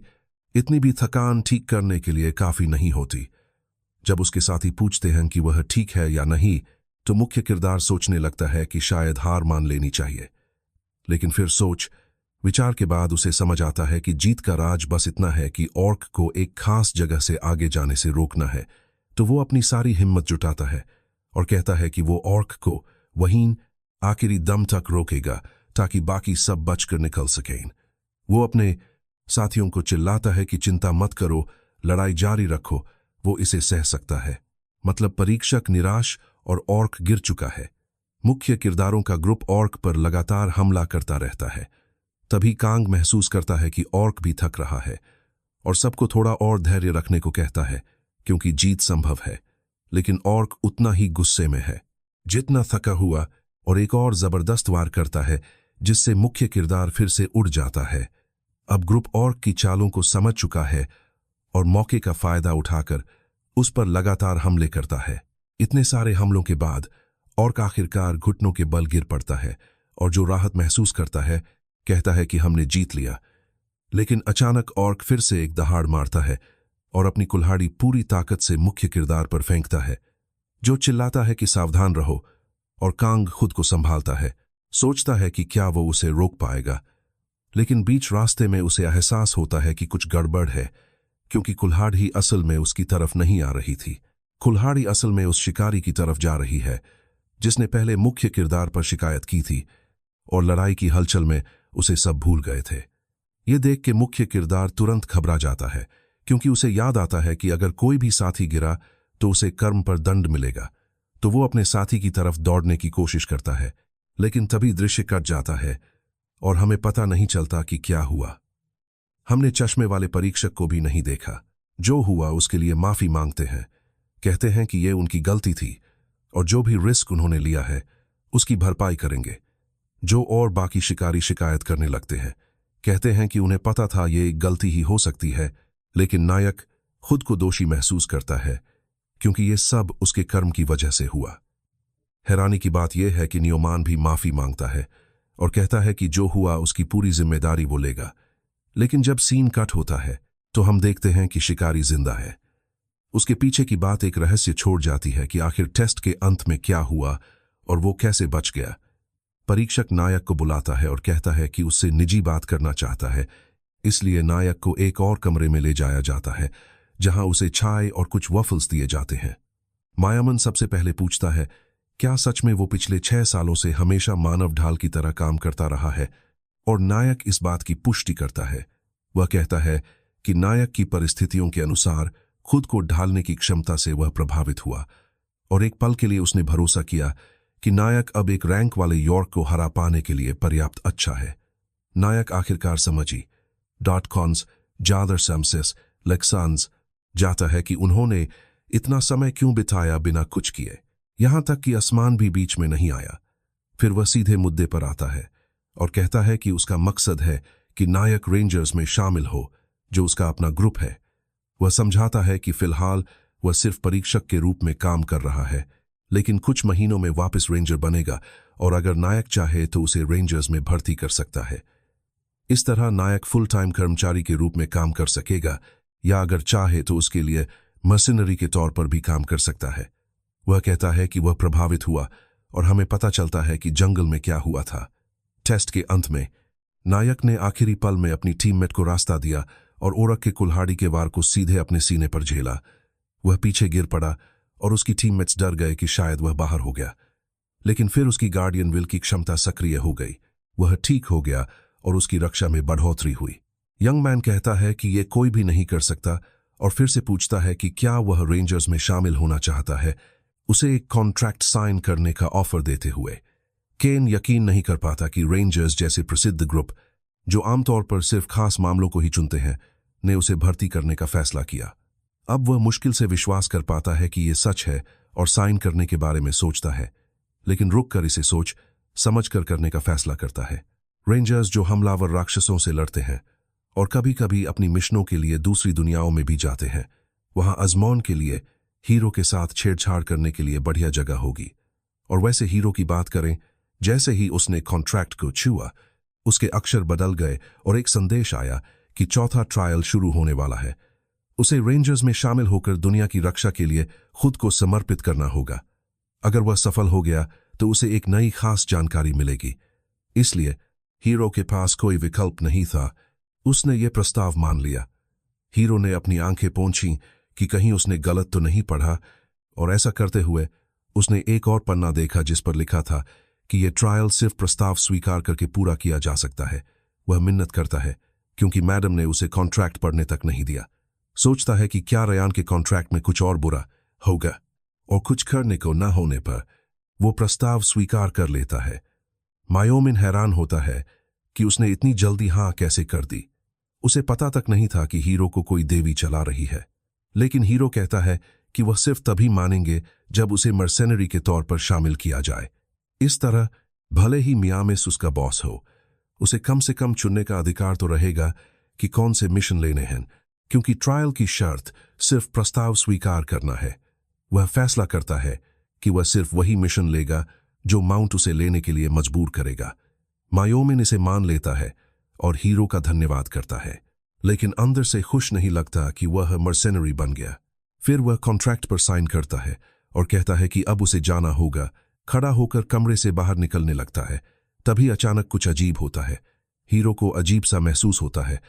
इतनी भी थकान ठीक करने के लिए काफी नहीं होती। जब उसके साथी पूछते हैं कि वह ठीक है या नहीं, तो मुख्य किरदार सोचने लगता है कि शायद हार मान लेनी चाहिए। लेकिन फिर सोच विचार के बाद उसे समझ आता है कि जीत का राज बस इतना है कि ऑर्क को एक खास जगह से आगे जाने से रोकना है। तो वो अपनी सारी हिम्मत जुटाता है और कहता है कि वो ऑर्क को वहीं आखिरी दम तक रोकेगा ताकि बाकी सब बचकर निकल सकें। वो अपने साथियों को चिल्लाता है कि चिंता मत करो, लड़ाई जारी रखो, वो इसे सह सकता है। मतलब परीक्षक निराश और ऑर्क गिर चुका है। मुख्य किरदारों का ग्रुप ऑर्क पर लगातार हमला करता रहता है। तभी कांग महसूस करता है कि ऑर्क भी थक रहा है और सबको थोड़ा और धैर्य रखने को कहता है, क्योंकि जीत संभव है। लेकिन ऑर्क उतना ही गुस्से में है जितना थका हुआ और एक और जबरदस्त वार करता है, जिससे मुख्य किरदार फिर से उड़ जाता है। अब ग्रुप ऑर्क की चालों को समझ चुका है और मौके का फायदा उठाकर उस पर लगातार हमले करता है। इतने सारे हमलों के बाद ऑर्क आखिरकार घुटनों के बल गिर पड़ता है और जो राहत महसूस करता है, कहता है कि हमने जीत लिया। लेकिन अचानक ऑर्क फिर से एक दहाड़ मारता है और अपनी कुल्हाड़ी पूरी ताकत से मुख्य किरदार पर फेंकता है, जो चिल्लाता है कि सावधान रहो। और कांग खुद को संभालता है, सोचता है कि क्या वो उसे रोक पाएगा। लेकिन बीच रास्ते में उसे एहसास होता है कि कुछ गड़बड़ है, क्योंकि कुल्हाड़ी असल में उसकी तरफ नहीं आ रही थी। कुल्हाड़ी असल में उस शिकारी की तरफ जा रही है जिसने पहले मुख्य किरदार पर शिकायत की थी, और लड़ाई की हलचल में उसे सब भूल गए थे। ये देख के मुख्य किरदार तुरंत घबरा जाता है, क्योंकि उसे याद आता है कि अगर कोई भी साथी गिरा तो उसे कर्म पर दंड मिलेगा। तो वो अपने साथी की तरफ दौड़ने की कोशिश करता है, लेकिन तभी दृश्य कट जाता है और हमें पता नहीं चलता कि क्या हुआ। हमने चश्मे वाले परीक्षक को भी नहीं देखा। जो हुआ उसके लिए माफी मांगते हैं, कहते हैं कि ये उनकी गलती थी और जो भी रिस्क उन्होंने लिया है उसकी भरपाई करेंगे। जो और बाकी शिकारी शिकायत करने लगते हैं, कहते हैं कि उन्हें पता था ये एक गलती ही हो सकती है, लेकिन नायक खुद को दोषी महसूस करता है क्योंकि ये सब उसके कर्म की वजह से हुआ। हैरानी की बात यह है कि नियोमान भी माफी मांगता है और कहता है कि जो हुआ उसकी पूरी जिम्मेदारी वो लेगा। लेकिन जब सीन कट होता है तो हम देखते हैं कि शिकारी जिंदा है। उसके पीछे की बात एक रहस्य छोड़ जाती है कि आखिर टेस्ट के अंत में क्या हुआ और वो कैसे बच गया। परीक्षक नायक को बुलाता है और कहता है कि उससे निजी बात करना चाहता है, इसलिए नायक को एक और कमरे में ले जाया जाता है जहां उसे चाय और कुछ वफल्स दिए जाते हैं। मायामन सबसे पहले पूछता है, क्या सच में वो पिछले 6 सालों से हमेशा मानव ढाल की तरह काम करता रहा है? और नायक इस बात की पुष्टि करता है। वह कहता है कि नायक की परिस्थितियों के अनुसार खुद को ढालने की क्षमता से वह प्रभावित हुआ और एक पल के लिए उसने भरोसा किया कि नायक अब एक रैंक वाले यॉर्क को हरा पाने के लिए पर्याप्त अच्छा है। नायक आखिरकार समझी .cons जादर समसेस लेक्सान्स जाता है कि उन्होंने इतना समय क्यों बिताया बिना कुछ किए, यहां तक कि आसमान भी बीच में नहीं आया। फिर वह सीधे मुद्दे पर आता है और कहता है कि उसका मकसद है कि नायक रेंजर्स में शामिल हो, जो उसका अपना ग्रुप है। वह समझाता है कि फिलहाल वह सिर्फ परीक्षक के रूप में काम कर रहा है, लेकिन कुछ महीनों में वापस रेंजर बनेगा और अगर नायक चाहे तो उसे रेंजर्स में भर्ती कर सकता है। इस तरह नायक फुल टाइम कर्मचारी के रूप में काम कर सकेगा या अगर चाहे तो उसके लिए मर्सिनरी के तौर पर भी काम कर सकता है। वह कहता है कि वह प्रभावित हुआ और हमें पता चलता है कि जंगल में क्या हुआ था। टेस्ट के अंत में नायक ने आखिरी पल में अपनी टीममेट को रास्ता दिया और ओरक के कुल्हाड़ी के वार को सीधे अपने सीने पर झेला। वह पीछे गिर पड़ा और उसकी टीममेट्स डर गए कि शायद वह बाहर हो गया, लेकिन फिर उसकी गार्डियन विल की क्षमता सक्रिय हो गई। वह ठीक हो गया और उसकी रक्षा में बढ़ोतरी हुई। यंग मैन कहता है कि यह कोई भी नहीं कर सकता और फिर से पूछता है कि क्या वह रेंजर्स में शामिल होना चाहता है, उसे एक कॉन्ट्रैक्ट साइन करने का ऑफर देते हुए। केन यकीन नहीं कर पाता कि रेंजर्स जैसे प्रसिद्ध ग्रुप, जो आमतौर पर सिर्फ खास मामलों को ही चुनते हैं, ने उसे भर्ती करने का फैसला किया। अब वह मुश्किल से विश्वास कर पाता है कि यह सच है और साइन करने के बारे में सोचता है, लेकिन रुककर इसे सोच समझ कर करने का फैसला करता है। रेंजर्स जो हमलावर राक्षसों से लड़ते हैं और कभी कभी अपनी मिशनों के लिए दूसरी दुनियाओं में भी जाते हैं, वहां अजमौन के लिए हीरो के साथ छेड़छाड़ करने के लिए बढ़िया जगह होगी। और वैसे हीरो की बात करें, जैसे ही उसने कॉन्ट्रैक्ट को छुआ, उसके अक्षर बदल गए और एक संदेश आया कि चौथा ट्रायल शुरू होने वाला है। उसे रेंजर्स में शामिल होकर दुनिया की रक्षा के लिए खुद को समर्पित करना होगा। अगर वह सफल हो गया तो उसे एक नई खास जानकारी मिलेगी। इसलिए हीरो के पास कोई विकल्प नहीं था, उसने ये प्रस्ताव मान लिया। हीरो ने अपनी आंखें पोंछी कि कहीं उसने गलत तो नहीं पढ़ा, और ऐसा करते हुए उसने एक और पन्ना देखा जिस पर लिखा था कि यह ट्रायल सिर्फ प्रस्ताव स्वीकार करके पूरा किया जा सकता है। वह मिन्नत करता है क्योंकि मैडम ने उसे कॉन्ट्रैक्ट पढ़ने तक नहीं दिया। सोचता है कि क्या रयान के कॉन्ट्रैक्ट में कुछ और बुरा होगा, और कुछ करने को न होने पर वो प्रस्ताव स्वीकार कर लेता है। मायोमिन हैरान होता है कि उसने इतनी जल्दी हाँ कैसे कर दी। उसे पता तक नहीं था कि हीरो को कोई देवी चला रही है, लेकिन हीरो कहता है कि वह सिर्फ तभी मानेंगे जब उसे मर्सेनरी के तौर पर शामिल किया जाए। इस तरह भले ही मियामिस उसका बॉस हो, उसे कम से कम चुनने का अधिकार तो रहेगा कि कौन से मिशन लेने हैं, क्योंकि ट्रायल की शर्त सिर्फ प्रस्ताव स्वीकार करना है। वह फैसला करता है कि वह सिर्फ वही मिशन लेगा जो माउंट उसे लेने के लिए मजबूर करेगा। मायोमिन इसे मान लेता है और हीरो का धन्यवाद करता है, लेकिन अंदर से खुश नहीं लगता कि वह मर्सेनरी बन गया। फिर वह कॉन्ट्रैक्ट पर साइन करता है और कहता है कि अब उसे जाना होगा। खड़ा होकर कमरे से बाहर निकलने लगता है, तभी अचानक कुछ अजीब होता है। हीरो को अजीब सा महसूस होता है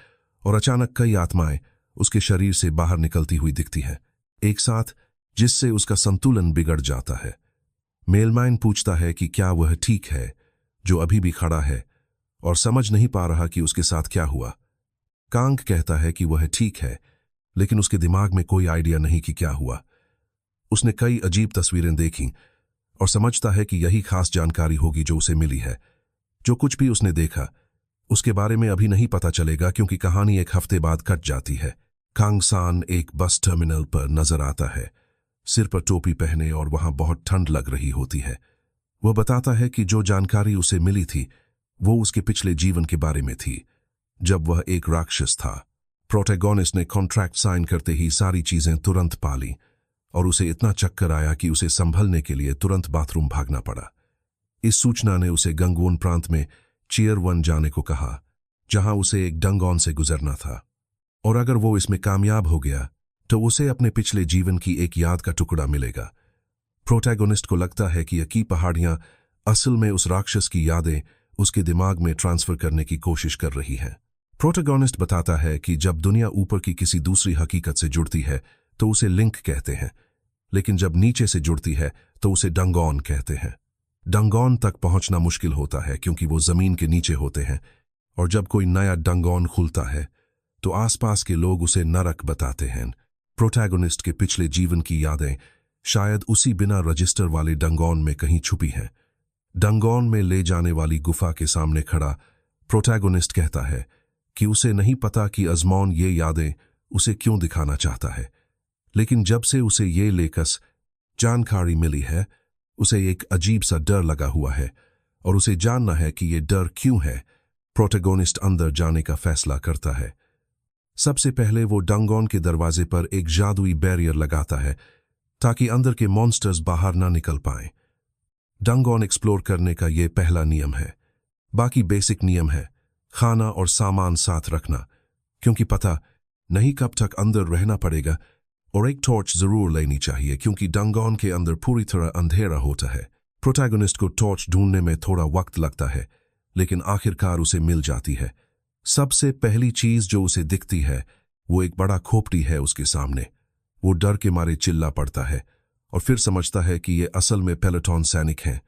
और अचानक कई आत्माएं उसके शरीर से बाहर निकलती हुई दिखती हैं एक साथ, जिससे उसका संतुलन बिगड़ जाता है। मेलमाइन पूछता है कि क्या वह ठीक है जो अभी भी खड़ा है, और समझ नहीं पा रहा कि उसके साथ क्या हुआ। कांग कहता है कि वह ठीक है, लेकिन उसके दिमाग में कोई आइडिया नहीं कि क्या हुआ। उसने कई अजीब तस्वीरें देखीं और समझता है कि यही खास जानकारी होगी जो उसे मिली है। जो कुछ भी उसने देखा उसके बारे में अभी नहीं पता चलेगा, क्योंकि कहानी एक हफ्ते बाद कट जाती है। कांग सान एक बस टर्मिनल पर नजर आता है, सिर पर टोपी पहने, और वहां बहुत ठंड लग रही होती है। वह बताता है कि जो जानकारी उसे मिली थी वो उसके पिछले जीवन के बारे में थी, जब वह एक राक्षस था। प्रोटैगोनिस्ट ने कॉन्ट्रैक्ट साइन करते ही सारी चीजें तुरंत पा ली और उसे इतना चक्कर आया कि उसे संभलने के लिए तुरंत बाथरूम भागना पड़ा। इस सूचना ने उसे गंगवोन प्रांत में चीयर 1 जाने को कहा, जहां उसे एक डंगॉन से गुजरना था, और अगर वो इसमें कामयाब हो गया तो उसे अपने पिछले जीवन की एक याद का टुकड़ा मिलेगा। प्रोटैगोनिस्ट को लगता है कि ये पहाड़ियां असल में उस राक्षस की यादें उसके दिमाग में ट्रांसफर करने की कोशिश कर रही हैं। प्रोटैगोनिस्ट बताता है कि जब दुनिया ऊपर की किसी दूसरी हकीकत से जुड़ती है तो उसे लिंक कहते हैं, लेकिन जब नीचे से जुड़ती है तो उसे डंगॉन कहते हैं। डंगॉन तक पहुंचना मुश्किल होता है क्योंकि वो जमीन के नीचे होते हैं, और जब कोई नया डंगॉन खुलता है तो आसपास के लोग उसे नरक बताते हैं। प्रोटैगोनिस्ट के पिछले जीवन की यादें शायद उसी बिना रजिस्टर वाले डंगॉन में कहीं छुपी हैं। डंगॉन में ले जाने वाली गुफा के सामने खड़ा प्रोटैगोनिस्ट कहता है कि उसे नहीं पता कि अजमौन ये यादें उसे क्यों दिखाना चाहता है, लेकिन जब से उसे ये लेकस जानकारी मिली है उसे एक अजीब सा डर लगा हुआ है और उसे जानना है कि ये डर क्यों है। प्रोटैगोनिस्ट अंदर जाने का फैसला करता है। सबसे पहले वो डंगॉन के दरवाजे पर एक जादुई बैरियर लगाता है ताकि अंदर के मॉन्स्टर्स बाहर ना निकल पाएं। डंगॉन एक्सप्लोर करने का ये पहला नियम है। बाकी बेसिक नियम है खाना और सामान साथ रखना, क्योंकि पता नहीं कब तक अंदर रहना पड़ेगा, और एक टॉर्च जरूर लेनी चाहिए क्योंकि डंगॉन के अंदर पूरी तरह अंधेरा होता है। प्रोटैगोनिस्ट को टॉर्च ढूंढने में थोड़ा वक्त लगता है, लेकिन आखिरकार उसे मिल जाती है। सबसे पहली चीज जो उसे दिखती है वो एक बड़ा खोपड़ी है उसके सामने। वो डर के मारे चिल्ला पड़ता है और फिर समझता है कि ये असल में पेलेटॉन सैनिक हैं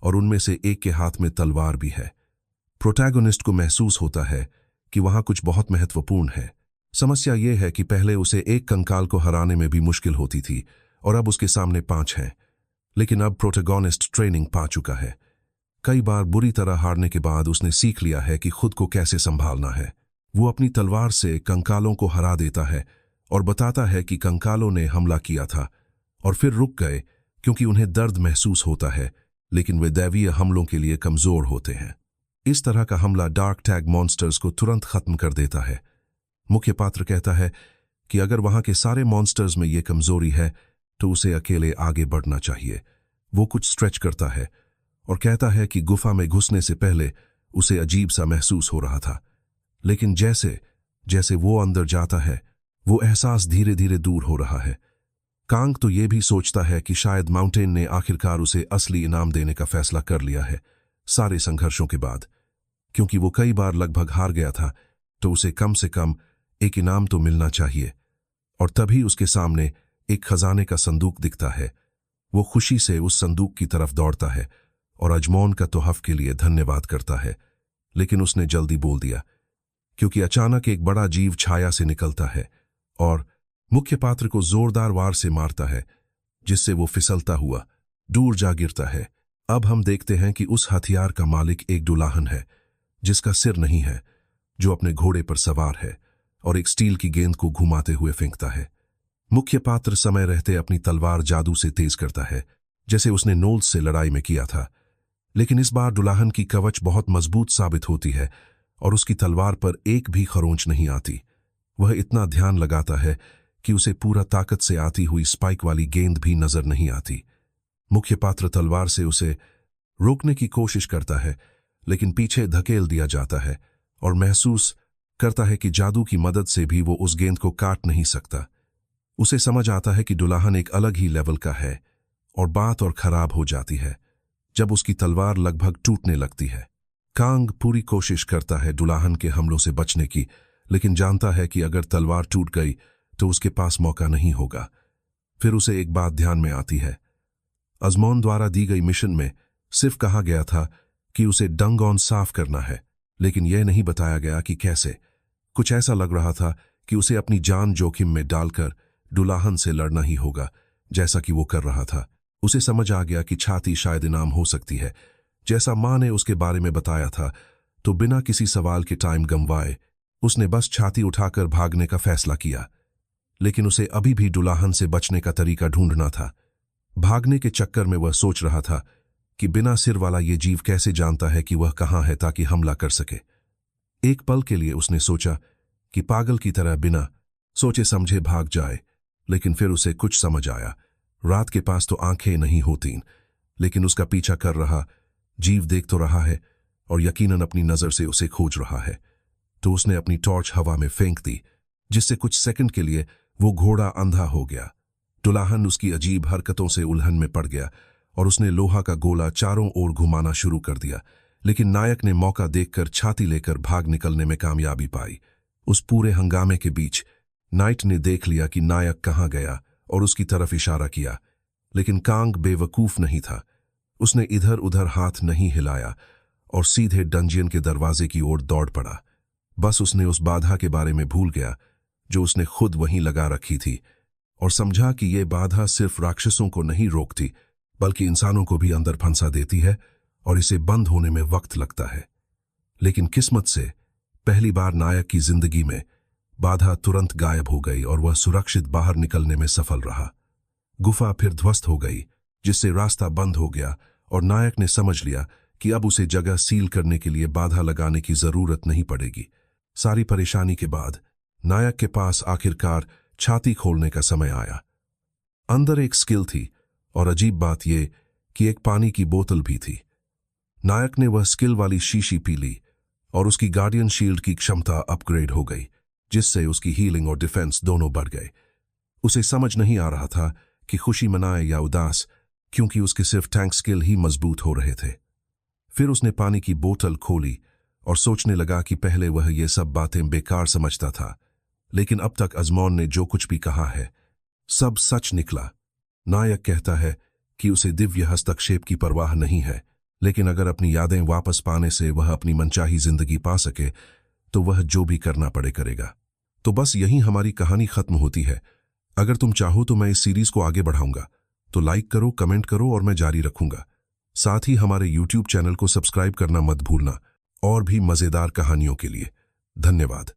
और उनमें से एक के हाथ में तलवार भी है। प्रोटैगोनिस्ट को महसूस होता है कि वहां कुछ बहुत महत्वपूर्ण है। समस्या यह है कि पहले उसे एक कंकाल को हराने में भी मुश्किल होती थी और अब उसके सामने 5 हैं, लेकिन अब प्रोटैगोनिस्ट ट्रेनिंग पा चुका है। कई बार बुरी तरह हारने के बाद उसने सीख लिया है कि खुद को कैसे संभालना है। वो अपनी तलवार से कंकालों को हरा देता है और बताता है कि कंकालों ने हमला किया था और फिर रुक गए क्योंकि उन्हें दर्द महसूस होता है, लेकिन वे दैवीय हमलों के लिए कमजोर होते हैं। इस तरह का हमला डार्क टैग मॉन्स्टर्स को तुरंत खत्म कर देता है। मुख्य पात्र कहता है कि अगर वहां के सारे मॉन्स्टर्स में ये कमजोरी है तो उसे अकेले आगे बढ़ना चाहिए। वो कुछ स्ट्रेच करता है और कहता है कि गुफा में घुसने से पहले उसे अजीब सा महसूस हो रहा था, लेकिन जैसे जैसे वो अंदर जाता है वो एहसास धीरे धीरे दूर हो रहा है। कांग तो ये भी सोचता है कि शायद माउंटेन ने आखिरकार उसे असली इनाम देने का फैसला कर लिया है सारे संघर्षों के बाद, क्योंकि वो कई बार लगभग हार गया था तो उसे कम से कम एक इनाम तो मिलना चाहिए। और तभी उसके सामने एक खजाने का संदूक दिखता है। वो खुशी से उस संदूक की तरफ दौड़ता है और अजमौन का तोहफ के लिए धन्यवाद करता है, लेकिन उसने जल्दी बोल दिया क्योंकि अचानक एक बड़ा जीव छाया से निकलता है और मुख्य पात्र को जोरदार वार से मारता है, जिससे वो फिसलता हुआ दूर जा गिरता है। अब हम देखते हैं कि उस हथियार का मालिक एक दुल्हन है जिसका सिर नहीं है, जो अपने घोड़े पर सवार है और एक स्टील की गेंद को घुमाते हुए फेंकता है। मुख्य पात्र समय रहते अपनी तलवार जादू से तेज करता है, जैसे उसने नोल्स से लड़ाई में किया था, लेकिन इस बार दुल्हन की कवच बहुत मजबूत साबित होती है और उसकी तलवार पर एक भी खरोंच नहीं आती। वह इतना ध्यान लगाता है कि उसे पूरा ताकत से आती हुई स्पाइक वाली गेंद भी नजर नहीं आती। मुख्य पात्र तलवार से उसे रोकने की कोशिश करता है, लेकिन पीछे धकेल दिया जाता है और महसूस करता है कि जादू की मदद से भी वो उस गेंद को काट नहीं सकता। उसे समझ आता है कि दुल्हन एक अलग ही लेवल का है और बात और खराब हो जाती है जब उसकी तलवार लगभग टूटने लगती है। कांग पूरी कोशिश करता है दुल्हन के हमलों से बचने की, लेकिन जानता है कि अगर तलवार टूट गई तो उसके पास मौका नहीं होगा। फिर उसे एक बात ध्यान में आती है। अजमौन द्वारा दी गई मिशन में सिर्फ कहा गया था कि उसे डंगॉन साफ करना है, लेकिन यह नहीं बताया गया कि कैसे। कुछ ऐसा लग रहा था कि उसे अपनी जान जोखिम में डालकर दुल्हन से लड़ना ही होगा, जैसा कि वो कर रहा था। उसे समझ आ गया कि छाती शायद इनाम हो सकती है, जैसा मां ने उसके बारे में बताया था। तो बिना किसी सवाल के टाइम गंवाए उसने बस छाती उठाकर भागने का फैसला किया, लेकिन उसे अभी भी दुल्हन से बचने का तरीका ढूंढना था। भागने के चक्कर में वह सोच रहा था कि बिना सिर वाला ये जीव कैसे जानता है कि वह कहाँ है ताकि हमला कर सके। एक पल के लिए उसने सोचा कि पागल की तरह बिना सोचे समझे भाग जाए, लेकिन फिर उसे कुछ समझ आया। रात के पास तो आंखें नहीं होतीं, लेकिन उसका पीछा कर रहा जीव देख तो रहा है और यकीनन अपनी नजर से उसे खोज रहा है। तो उसने अपनी टॉर्च हवा में फेंक दी, जिससे कुछ सेकंड के लिए वो घोड़ा अंधा हो गया। दुल्हन उसकी अजीब हरकतों से उलझन में पड़ गया और उसने लोहा का गोला चारों ओर घुमाना शुरू कर दिया, लेकिन नायक ने मौका देखकर छाती लेकर भाग निकलने में कामयाबी पाई। उस पूरे हंगामे के बीच नाइट ने देख लिया कि नायक कहाँ गया और उसकी तरफ इशारा किया, लेकिन कांग बेवकूफ नहीं था। उसने इधर उधर हाथ नहीं हिलाया और सीधे डंजियन के दरवाजे की ओर दौड़ पड़ा। बस उसने उस बाधा के बारे में भूल गया जो उसने खुद वहीं लगा रखी थी और समझा कि यह बाधा सिर्फ राक्षसों को नहीं रोकती बल्कि इंसानों को भी अंदर फंसा देती है और इसे बंद होने में वक्त लगता है। लेकिन किस्मत से पहली बार नायक की जिंदगी में बाधा तुरंत गायब हो गई और वह सुरक्षित बाहर निकलने में सफल रहा। गुफा फिर ध्वस्त हो गई, जिससे रास्ता बंद हो गया और नायक ने समझ लिया कि अब उसे जगह सील करने के लिए बाधा लगाने की जरूरत नहीं पड़ेगी। सारी परेशानी के बाद नायक के पास आखिरकार छाती खोलने का समय आया। अंदर एक स्किल थी और अजीब बात यह कि एक पानी की बोतल भी थी। नायक ने वह स्किल वाली शीशी पी ली और उसकी गार्डियन शील्ड की क्षमता अपग्रेड हो गई, जिससे उसकी हीलिंग और डिफेंस दोनों बढ़ गए। उसे समझ नहीं आ रहा था कि खुशी मनाए या उदास, क्योंकि उसके सिर्फ टैंक स्किल ही मजबूत हो रहे थे। फिर उसने पानी की बोतल खोली और सोचने लगा कि पहले वह ये सब बातें बेकार समझता था, लेकिन अब तक अजमौन ने जो कुछ भी कहा है सब सच निकला। नायक कहता है कि उसे दिव्य हस्तक्षेप की परवाह नहीं है, लेकिन अगर अपनी यादें वापस पाने से वह अपनी मनचाही जिंदगी पा सके तो वह जो भी करना पड़े करेगा। तो बस यहीं हमारी कहानी खत्म होती है। अगर तुम चाहो तो मैं इस सीरीज को आगे बढ़ाऊंगा, तो लाइक करो, कमेंट करो और मैं जारी रखूंगा। साथ ही हमारे YouTube चैनल को सब्सक्राइब करना मत भूलना और भी मजेदार कहानियों के लिए। धन्यवाद।